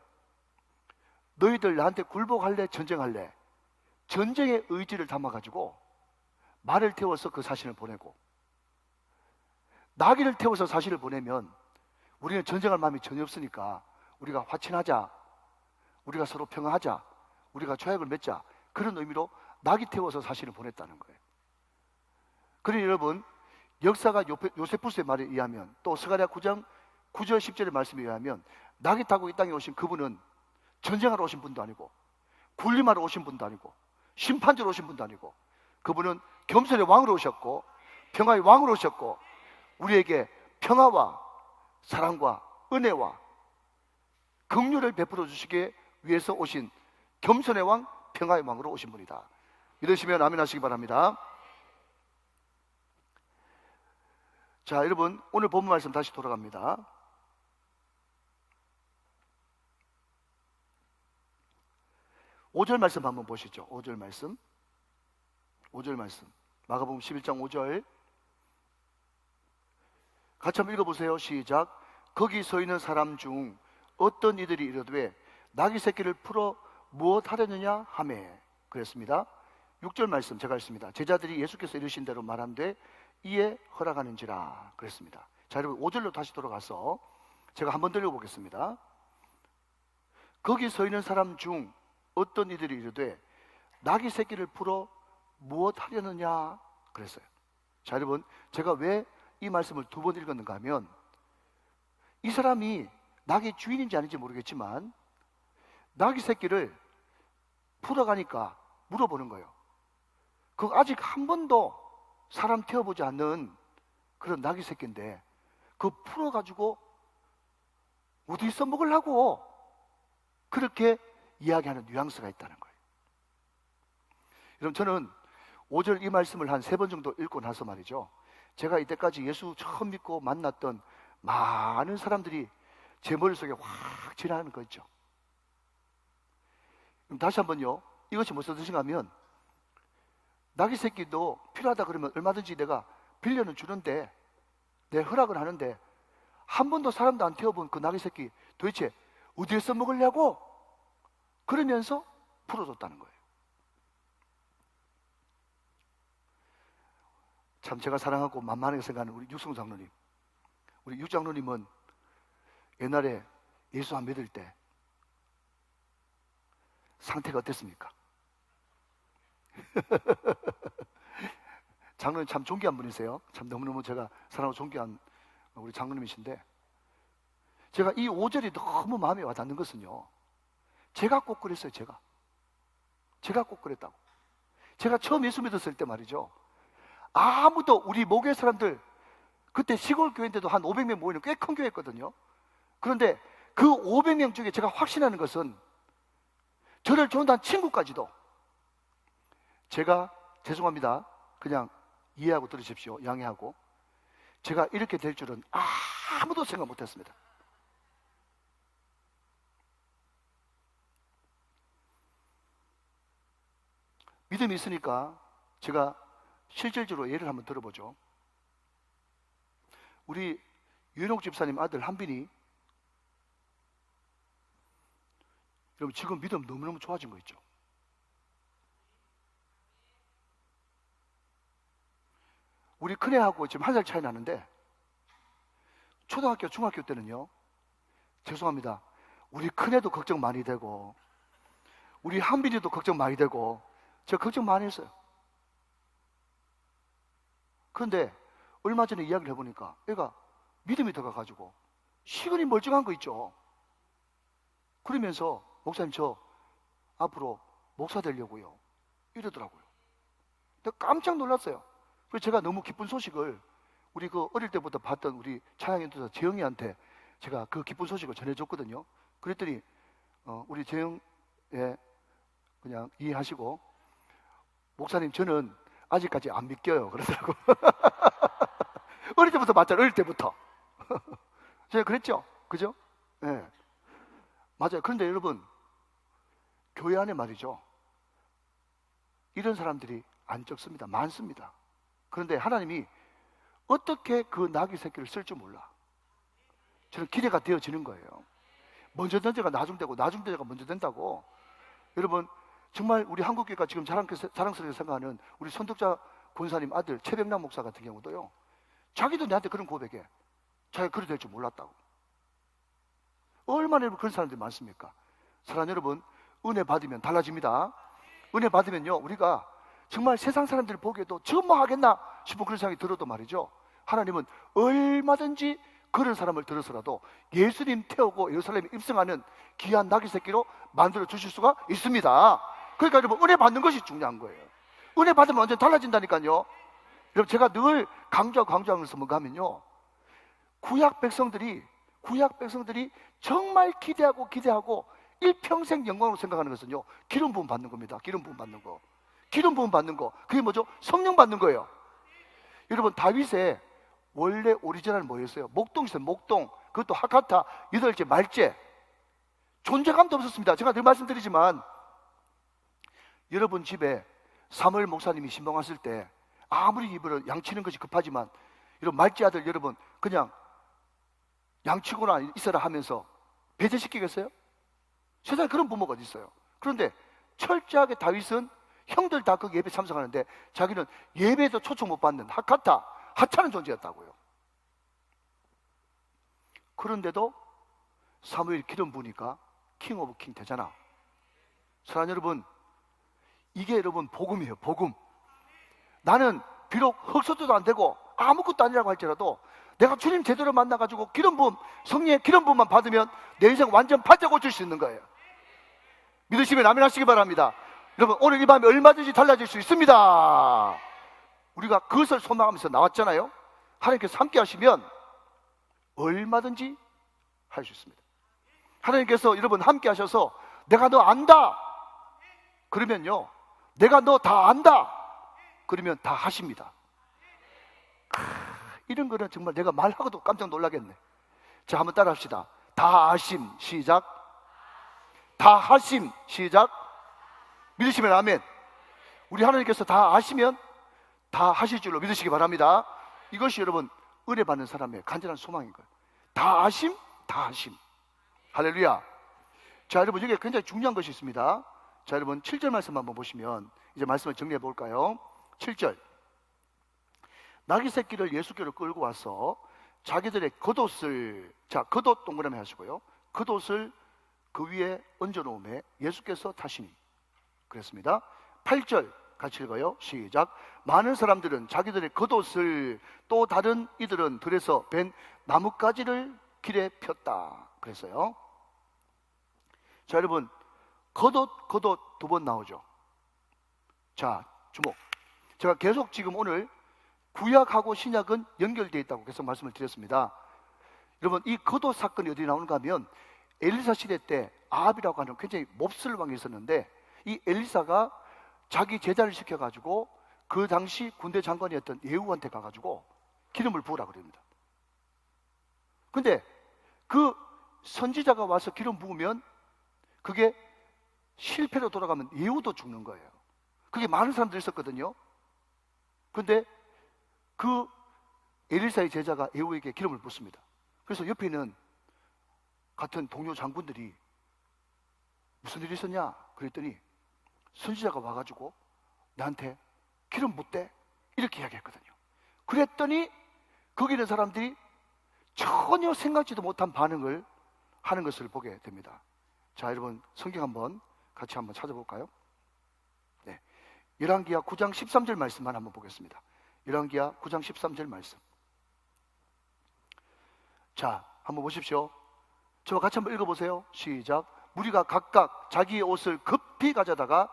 너희들 나한테 굴복할래? 전쟁할래? 전쟁의 의지를 담아가지고 말을 태워서 그 사신을 보내고, 나귀를 태워서 사신을 보내면 우리는 전쟁할 마음이 전혀 없으니까 우리가 화친하자, 우리가 서로 평화하자, 우리가 조약을 맺자, 그런 의미로 나귀 태워서 사신을 보냈다는 거예요. 그러니 여러분, 역사가 요세푸스의 말에 의하면, 또 스가랴 9장 9절 10절의 말씀에 의하면 나귀 타고 이 땅에 오신 그분은 전쟁하러 오신 분도 아니고 군림하러 오신 분도 아니고 심판자로 오신 분도 아니고, 그분은 겸손의 왕으로 오셨고 평화의 왕으로 오셨고 우리에게 평화와 사랑과 은혜와 긍휼을 베풀어 주시기 위해서 오신 겸손의 왕, 평화의 왕으로 오신 분이다. 믿으시면 아멘 하시기 바랍니다. 자, 여러분, 오늘 본문 말씀 다시 돌아갑니다. 오절 말씀 한번 보시죠. 5절 말씀. 5절 말씀. 마가복음 11장 5절. 같이 한번 읽어보세요. 시작. 거기 서 있는 사람 중 어떤 이들이 이르되 나귀 새끼를 풀어 무엇 하려느냐 하매. 그랬습니다. 6절 말씀 제가 읽습니다. 제자들이 예수께서 이르신 대로 말한데 이에 허락하는지라. 그랬습니다. 자, 여러분, 5절로 다시 돌아가서 제가 한번 더 읽어보겠습니다. 거기 서 있는 사람 중 어떤 이들이 이르되 나귀 새끼를 풀어 무엇 하려느냐 그랬어요. 자, 여러분, 제가 왜 이 말씀을 두 번 읽었는가 하면, 이 사람이 나귀 주인인지 아닌지 모르겠지만 나귀 새끼를 풀어가니까 물어보는 거예요. 그 아직 한 번도 사람 태워보지 않는 그런 나귀 새끼인데 그 풀어가지고 어디 써먹으려고 그렇게 이야기하는 뉘앙스가 있다는 거예요. 여러분, 저는 5절 이 말씀을 한 3번 정도 읽고 나서 말이죠, 제가 이때까지 예수 처음 믿고 만났던 많은 사람들이 제 머릿속에 확 지나가는 거 있죠. 그럼 다시 한번요, 이것이 무슨 뜻인가 하면, 나귀 새끼도 필요하다 그러면 얼마든지 내가 빌려는 주는데, 내 허락을 하는데, 한 번도 사람도 안 태워본 그 나귀 새끼 도대체 어디에 써먹으려고? 그러면서 풀어줬다는 거예요. 참 제가 사랑하고 만만하게 생각하는 우리 육성 장로님, 우리 육 장로님은 옛날에 예수 안 믿을 때 상태가 어땠습니까? 장로님 참 존귀한 분이세요. 참 너무너무 제가 사랑하고 존귀한 우리 장로님이신데, 제가 이 5절이 너무 마음에 와닿는 것은요, 제가 꼭 그랬어요. 제가 꼭 그랬다고. 제가 처음 예수 믿었을 때 말이죠, 아무도, 우리 모교회 사람들 그때 시골 교회인데도 한 500명 모이는 꽤 큰 교회였거든요. 그런데 그 500명 중에 제가 확신하는 것은 저를 좋아한다는 친구까지도, 제가 죄송합니다, 그냥 이해하고 들으십시오, 양해하고, 제가 이렇게 될 줄은 아무도 생각 못했습니다. 믿음이 있으니까 제가 실질적으로 예를 한번 들어보죠. 우리 유현옥 집사님 아들 한빈이, 여러분 지금 믿음 너무너무 좋아진 거 있죠. 우리 큰애하고 지금 1살 차이 나는데 초등학교, 중학교 때는요, 죄송합니다, 우리 큰애도 걱정 많이 되고 우리 한빈이도 걱정 많이 되고 제가 걱정 많이 했어요. 그런데 얼마 전에 이야기를 해보니까 애가 믿음이 들어가가지고 시근이 멀쩡한 거 있죠. 그러면서 목사님 저 앞으로 목사 되려고요 이러더라고요. 내가 깜짝 놀랐어요. 그래서 제가 너무 기쁜 소식을 우리 그 어릴 때부터 봤던 우리 차양인도사 재영이한테 제가 그 기쁜 소식을 전해줬거든요. 그랬더니 우리 재영, 예, 그냥 이해하시고 목사님 저는 아직까지 안 믿겨요 그러더라고. 어릴 때부터 봤잖아요. 어릴 때부터. 제가 그랬죠. 그죠? 예. 네. 맞아요. 그런데 여러분, 교회 안에 말이죠, 이런 사람들이 안 적습니다. 많습니다. 그런데 하나님이 어떻게 그 나귀 새끼를 쓸 줄 몰라. 저는 기대가 되어지는 거예요. 먼저 된 자가 나중 되고 나중 된 자가 먼저 된다고. 여러분 정말 우리 한국교회가 지금 자랑스럽게 생각하는 우리 손덕자 권사님 아들 최병남 목사 같은 경우도요, 자기도 내한테 그런 고백해. 자기가 그리 될 줄 몰랐다고. 얼마나 그런 사람들이 많습니까? 사랑하는 여러분, 은혜 받으면 달라집니다. 은혜 받으면요, 우리가 정말 세상 사람들을 보기에도 지금 뭐 하겠나 싶은 그런 생각이 들어도 말이죠, 하나님은 얼마든지 그런 사람을 들어서라도 예수님 태우고 예루살렘에 입성하는 귀한 나귀 새끼로 만들어 주실 수가 있습니다. 그러니까 여러분, 은혜 받는 것이 중요한 거예요. 은혜 받으면 완전 달라진다니까요. 여러분 제가 늘 강조하면서 뭔가 하면요, 구약 백성들이 정말 기대하고 일평생 영광으로 생각하는 것은요, 기름 부음 받는 겁니다. 기름 부음 받는 거. 기름 부음 받는 거. 그게 뭐죠? 성령 받는 거예요. 여러분 다윗의 원래 오리지널은 뭐였어요? 목동 있어요. 목동. 그것도 하카타 8째 말째. 존재감도 없었습니다. 제가 늘 말씀드리지만 여러분 집에 사무엘 목사님이 신방왔을 때 아무리 입으로 양치는 것이 급하지만 이런 말째 아들 여러분 그냥 양치고나 있어라 하면서 배제시키겠어요? 세상에 그런 부모가 어디 있어요? 그런데 철저하게 다윗은 형들 다 그 예배 참석하는데 자기는 예배에도 초청 못 받는 하카타, 하찮은 존재였다고요. 그런데도 사무엘 기름 부으니까 킹 오브 킹 되잖아. 사랑하는 여러분, 이게 여러분 복음이에요. 복음. 나는 비록 흑수도도 안 되고 아무것도 아니라고 할지라도 내가 주님 제대로 만나가지고 기름 부음, 성령의 기름 부음만 받으면 내 인생 완전 바짝 고칠 수 있는 거예요. 믿으시면 아멘 하시기 바랍니다. 여러분 오늘 이 밤에 얼마든지 달라질 수 있습니다. 우리가 그것을 소망하면서 나왔잖아요. 하나님께서 함께 하시면 얼마든지 할 수 있습니다. 하나님께서 여러분 함께 하셔서 내가 너 안다 그러면요, 내가 너 다 안다 그러면 다 하십니다. 이런 거는 정말 내가 말하고도 깜짝 놀라겠네. 자, 한번 따라 합시다. 다 아심 시작. 다 하심 시작. 믿으시면 아멘. 우리 하나님께서 다 아시면 다 하실 줄로 믿으시기 바랍니다. 이것이 여러분 은혜 받는 사람의 간절한 소망인 거예요. 다 아심, 다 하심. 할렐루야. 자, 여러분 여기 굉장히 중요한 것이 있습니다. 자, 여러분 7절 말씀 한번 보시면 이제 말씀을 정리해 볼까요? 7절. 나귀 새끼를 예수께로 끌고 와서 자기들의 겉옷을, 자, 겉옷 동그라미 하시고요, 겉옷을 그 위에 얹어 놓음에 예수께서 타시니 그랬습니다. 8절 같이 읽어요. 시작. 많은 사람들은 자기들의 겉옷을 또 다른 이들은 들에서 벤 나뭇가지를 길에 폈다 그랬어요. 자, 여러분 겉옷 두 번 나오죠. 자, 주목. 제가 계속 지금 오늘 구약하고 신약은 연결되어 있다고 계속 말씀을 드렸습니다. 여러분 이 겉옷 사건이 어디 나오는가 하면 엘리사 시대 때 아합이라고 하는 굉장히 몹쓸 왕이 있었는데 이 엘리사가 자기 제자를 시켜가지고 그 당시 군대 장관이었던 예후한테 가가지고 기름을 부으라 그럽니다. 근데 그 선지자가 와서 기름 부으면 그게 실패로 돌아가면 예후도 죽는 거예요. 그게 많은 사람들이 있었거든요. 근데 그 엘리사의 제자가 예후에게 기름을 붓습니다. 그래서 옆에 있는 같은 동료 장군들이 무슨 일이 있었냐 그랬더니 선지자가 와가지고 나한테 기름 붓대 이렇게 이야기했거든요. 그랬더니 거기 있는 사람들이 전혀 생각지도 못한 반응을 하는 것을 보게 됩니다. 자, 여러분 성경 한번 같이 한번 찾아볼까요? 네, 열왕기하 9장 13절 말씀만 한번 보겠습니다. 열왕기하 9장 13절 말씀. 자, 한번 보십시오. 저와 같이 한번 읽어보세요. 시작. 무리가 각각 자기의 옷을 급히 가져다가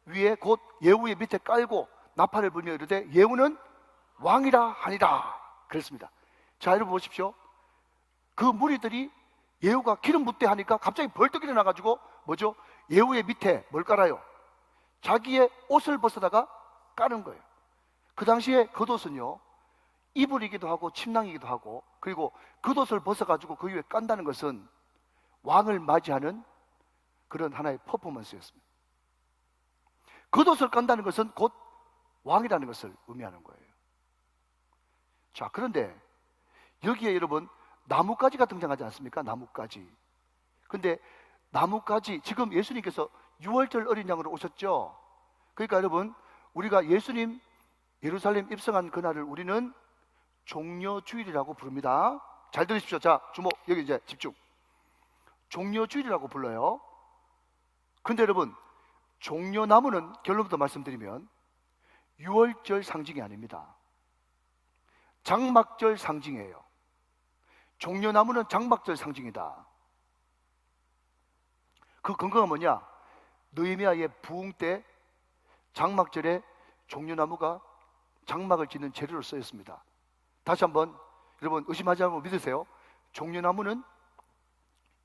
위에 곧 예후의 밑에 깔고 나팔을 불며 이르되 예후는 왕이라 하니라 그랬습니다. 자, 여러분 보십시오. 그 무리들이 예후가 기름 붓대 하니까 갑자기 벌떡 일어나가지고 뭐죠? 예후의 밑에 뭘 깔아요? 자기의 옷을 벗어다가 까는 거예요. 그 당시에 겉옷은요 이불이기도 하고 침낭이기도 하고, 그리고 겉옷을 벗어가지고 그 위에 깐다는 것은 왕을 맞이하는 그런 하나의 퍼포먼스였습니다. 겉옷을 깐다는 것은 곧 왕이라는 것을 의미하는 거예요. 자, 그런데 여기에 여러분 나뭇가지가 등장하지 않습니까? 나뭇가지. 근데 나뭇가지, 지금 예수님께서 6월절 어린 양으로 오셨죠? 그러니까 여러분, 우리가 예수님 예루살렘 입성한 그날을 우리는 종려주일이라고 부릅니다. 잘 들으십시오. 자, 주목, 여기 이제 집중. 종려주일이라고 불러요. 근데 여러분, 종려나무는 결론부터 말씀드리면 6월절 상징이 아닙니다. 장막절 상징이에요. 종려나무는 장막절 상징이다. 그 근거가 뭐냐? 느헤미야의 부흥 때 장막절에 종려나무가 장막을 짓는 재료로 쓰였습니다. 다시 한번 여러분 의심하지 않고 믿으세요. 종려나무는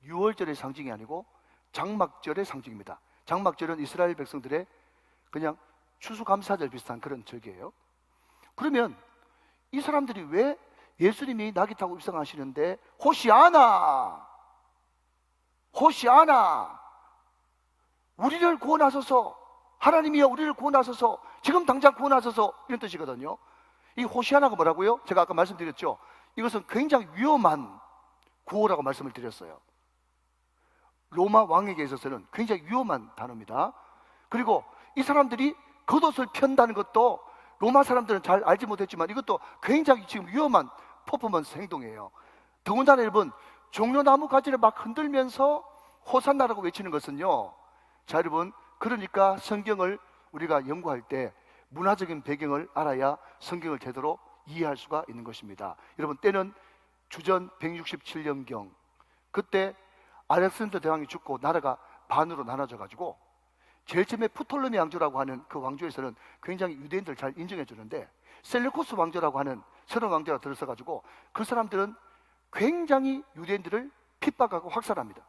6월절의 상징이 아니고 장막절의 상징입니다. 장막절은 이스라엘 백성들의 그냥 추수감사절 비슷한 그런 절기예요. 그러면 이 사람들이 왜 예수님이 나귀 타고 입성하시는데 호시아나, 호시아나, 우리를 구원하소서, 하나님이여 우리를 구원하소서, 지금 당장 구원하소서, 이런 뜻이거든요. 이 호시아나가 뭐라고요? 제가 아까 말씀드렸죠. 이것은 굉장히 위험한 구호라고 말씀을 드렸어요. 로마 왕에게 있어서는 굉장히 위험한 단어입니다. 그리고 이 사람들이 겉옷을 편다는 것도 로마 사람들은 잘 알지 못했지만 이것도 굉장히 지금 위험한 퍼포먼스 행동이에요. 더군다나 여러분, 종려나무 가지를 막 흔들면서 호산나라고 외치는 것은요, 자 여러분, 그러니까 성경을 우리가 연구할 때 문화적인 배경을 알아야 성경을 제대로 이해할 수가 있는 것입니다. 여러분, 때는 주전 167년경, 그때 알렉산더 대왕이 죽고 나라가 반으로 나눠져 가지고 제일 처음에 프톨레미 왕조라고 하는 그 왕조에서는 굉장히 유대인들 잘 인정해 주는데, 셀레코스 왕조라고 하는 새로운 왕조가 들어서 가지고 그 사람들은 굉장히 유대인들을 핍박하고 학살합니다.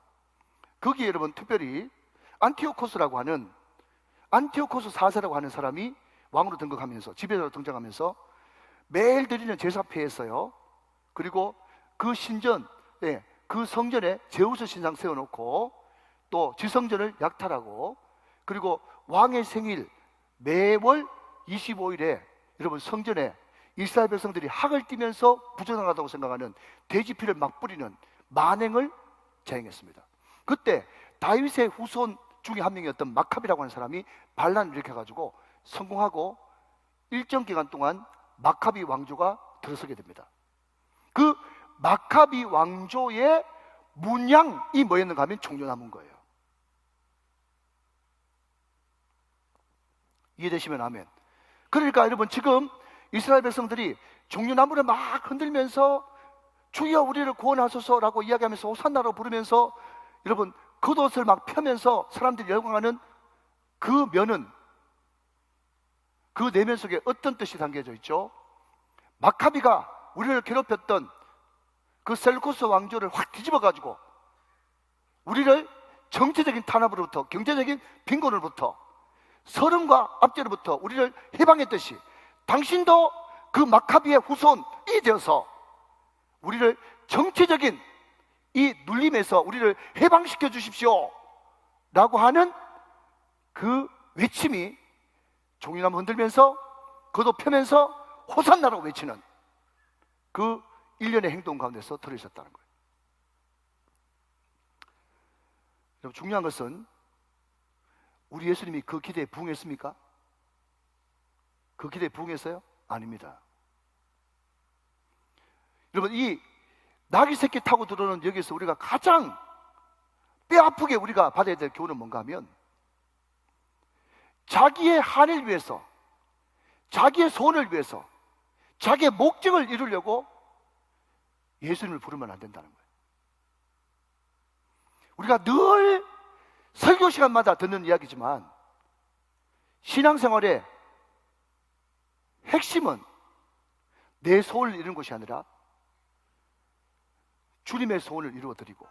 거기에 여러분 특별히 안티오코스라고 하는, 안티오코스 4세라고 하는 사람이 왕으로 등극하면서 지배자로 등장하면서 매일 드리는 제사패했어요. 그리고 그 신전, 그 성전에 제우스 신상 세워놓고 또 지성전을 약탈하고, 그리고 왕의 생일 매월 25일에 여러분 성전에 이스라엘 백성들이 학을 띠면서 부정하다고 생각하는 돼지피를 막 뿌리는 만행을 자행했습니다. 그때 다윗의 후손 중에 한 명이었던 마카비라고 하는 사람이 반란을 일으켜가지고 성공하고 일정 기간 동안 마카비 왕조가 들어서게 됩니다. 그 마카비 왕조의 문양이 뭐였는가 하면 종려나무인 거예요. 이해되시면 아멘. 그러니까 여러분, 지금 이스라엘 백성들이 종려나무를 막 흔들면서 주여 우리를 구원하소서라고 이야기하면서 호산나라고 부르면서 여러분 겉옷을 막 펴면서 사람들이 열광하는 그 면은, 그 내면 속에 어떤 뜻이 담겨져 있죠? 마카비가 우리를 괴롭혔던 그 셀코스 왕조를 확 뒤집어 가지고 우리를 정치적인 탄압으로부터, 경제적인 빈곤으로부터, 서름과 압제로부터 우리를 해방했듯이 당신도 그 마카비의 후손이 되어서 우리를 정치적인 이 눌림에서 우리를 해방시켜 주십시오 라고 하는 그 외침이 종려나무 흔들면서 겉옷 펴면서 호산나라고 외치는 그 일련의 행동 가운데서 들어있었다는 거예요. 여러분, 중요한 것은 우리 예수님이 그 기대에 부응했습니까? 그 기대에 부응했어요? 아닙니다. 여러분, 이 나귀 새끼 타고 들어오는 여기서 우리가 가장 뼈아프게 우리가 받아야 될 교훈은 뭔가 하면, 자기의 한을 위해서, 자기의 소원을 위해서, 자기의 목적을 이루려고 예수님을 부르면 안 된다는 거예요. 우리가 늘 설교 시간마다 듣는 이야기지만, 신앙생활의 핵심은 내 소원을 이루는 것이 아니라 주님의 소원을 이루어드리고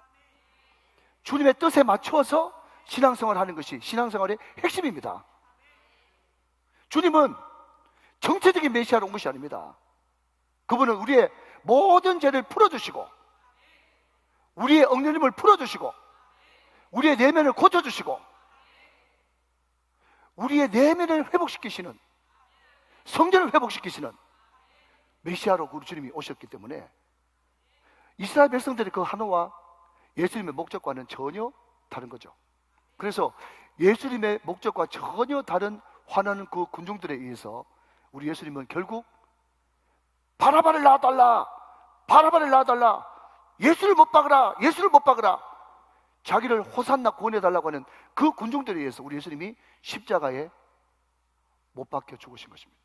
주님의 뜻에 맞춰서 신앙생활을 하는 것이 신앙생활의 핵심입니다. 주님은 정체적인 메시아로 온 것이 아닙니다. 그분은 우리의 모든 죄를 풀어주시고, 우리의 엉뚱림을 풀어주시고, 우리의 내면을 고쳐주시고, 우리의 내면을 회복시키시는, 성전을 회복시키시는 메시아로 우리 주님이 오셨기 때문에 이스라엘 백성들의 그 한호와 예수님의 목적과는 전혀 다른 거죠. 그래서 예수님의 목적과 전혀 다른 화나는 그 군중들에 의해서 우리 예수님은 결국 바라바를 낳아달라, 바라바를 낳아달라, 예수를 못 박으라, 예수를 못 박으라, 자기를 호산나 구원해달라고 하는 그 군중들에 의해서 우리 예수님이 십자가에 못 박혀 죽으신 것입니다.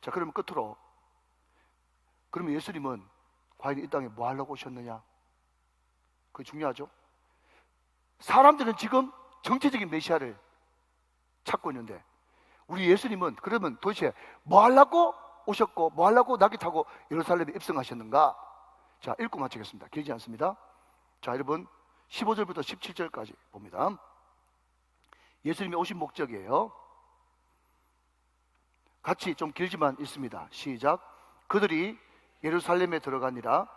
자, 그러면 끝으로, 그러면 예수님은 과연 이 땅에 뭐 하려고 오셨느냐? 그게 중요하죠. 사람들은 지금 정체적인 메시아를 찾고 있는데, 우리 예수님은 그러면 도대체 뭐 하려고 오셨고, 뭐 하려고 나귀 타고 예루살렘에 입성하셨는가? 자, 읽고 마치겠습니다. 길지 않습니다. 자, 여러분 15절부터 17절까지 봅니다. 예수님이 오신 목적이에요. 같이 좀 길지만 있습니다. 시작. 그들이 예루살렘에 들어가니라.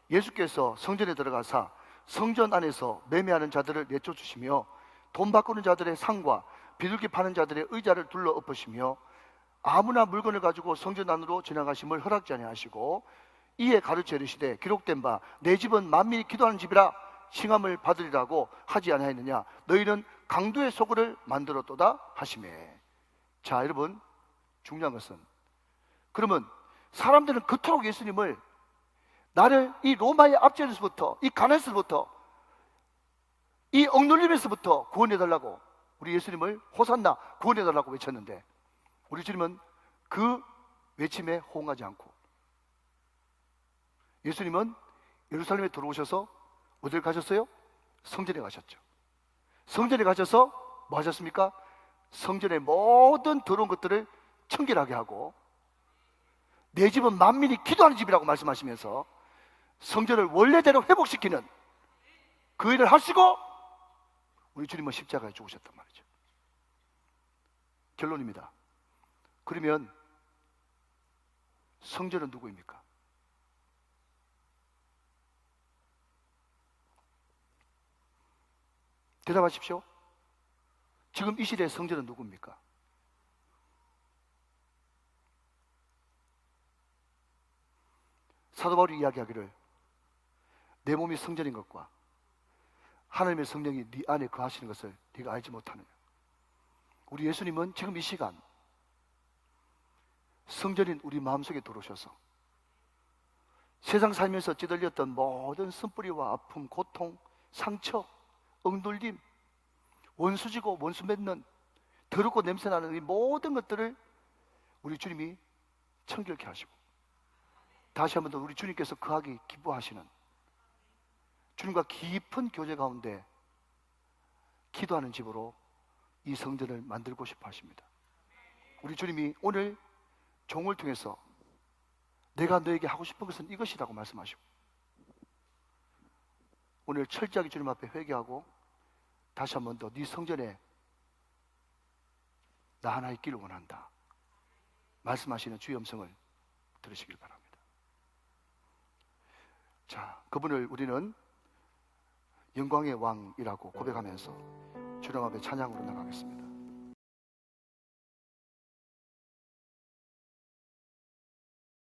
예수께서 성전에 들어가사 성전 안에서 매매하는 자들을 내쫓으시며 돈 바꾸는 자들의 상과 비둘기 파는 자들의 의자를 둘러 엎으시며 아무나 물건을 가지고 성전 안으로 지나가심을 허락지 아니하시고, 이에 가르쳐 이르시되 기록된 바 내 집은 만민이 기도하는 집이라 칭함을 받으리라고 하지 아니하였느냐? 너희는 강도의 소굴을 만들었도다 하시매. 자, 여러분, 중요한 것은, 그러면 사람들은 그토록 예수님을 나를 이 로마의 압제에서부터, 이 가난에서부터, 이 억눌림에서부터 구원해달라고, 우리 예수님을 호산나 구원해달라고 외쳤는데, 우리 주님은 그 외침에 호응하지 않고 예수님은 예루살렘에 들어오셔서 어딜 가셨어요? 성전에 가셨죠. 성전에 가셔서 뭐 하셨습니까? 성전의 모든 더러운 것들을 청결하게 하고, 내 집은 만민이 기도하는 집이라고 말씀하시면서 성전을 원래대로 회복시키는 그 일을 하시고 우리 주님은 십자가에 죽으셨단 말이죠. 결론입니다. 그러면 성전은 누구입니까? 대답하십시오. 지금 이 시대의 성전은 누구입니까? 사도 바울이 이야기하기를 내 몸이 성전인 것과 하나님의 성령이 네 안에 거하시는 것을 네가 알지 못하느냐. 우리 예수님은 지금 이 시간 성전인 우리 마음속에 들어오셔서 세상 살면서 찌들렸던 모든 쓴뿌리와 아픔, 고통, 상처, 억눌림, 원수지고 원수 맺는 더럽고 냄새나는 이 모든 것들을 우리 주님이 청결케 하시고, 다시 한 번 더 우리 주님께서 거하기 기뻐하시는, 주님과 깊은 교제 가운데 기도하는 집으로 이 성전을 만들고 싶어 하십니다. 우리 주님이 오늘 종을 통해서 내가 너에게 하고 싶은 것은 이것이라고 말씀하시고, 오늘 철저하게 주님 앞에 회개하고 다시 한 번 더 네 성전에 나 하나 있기를 원한다 말씀하시는 주의 음성을 들으시길 바랍니다. 자, 그분을 우리는 영광의 왕이라고 고백하면서 주님 앞에 찬양으로 나가겠습니다.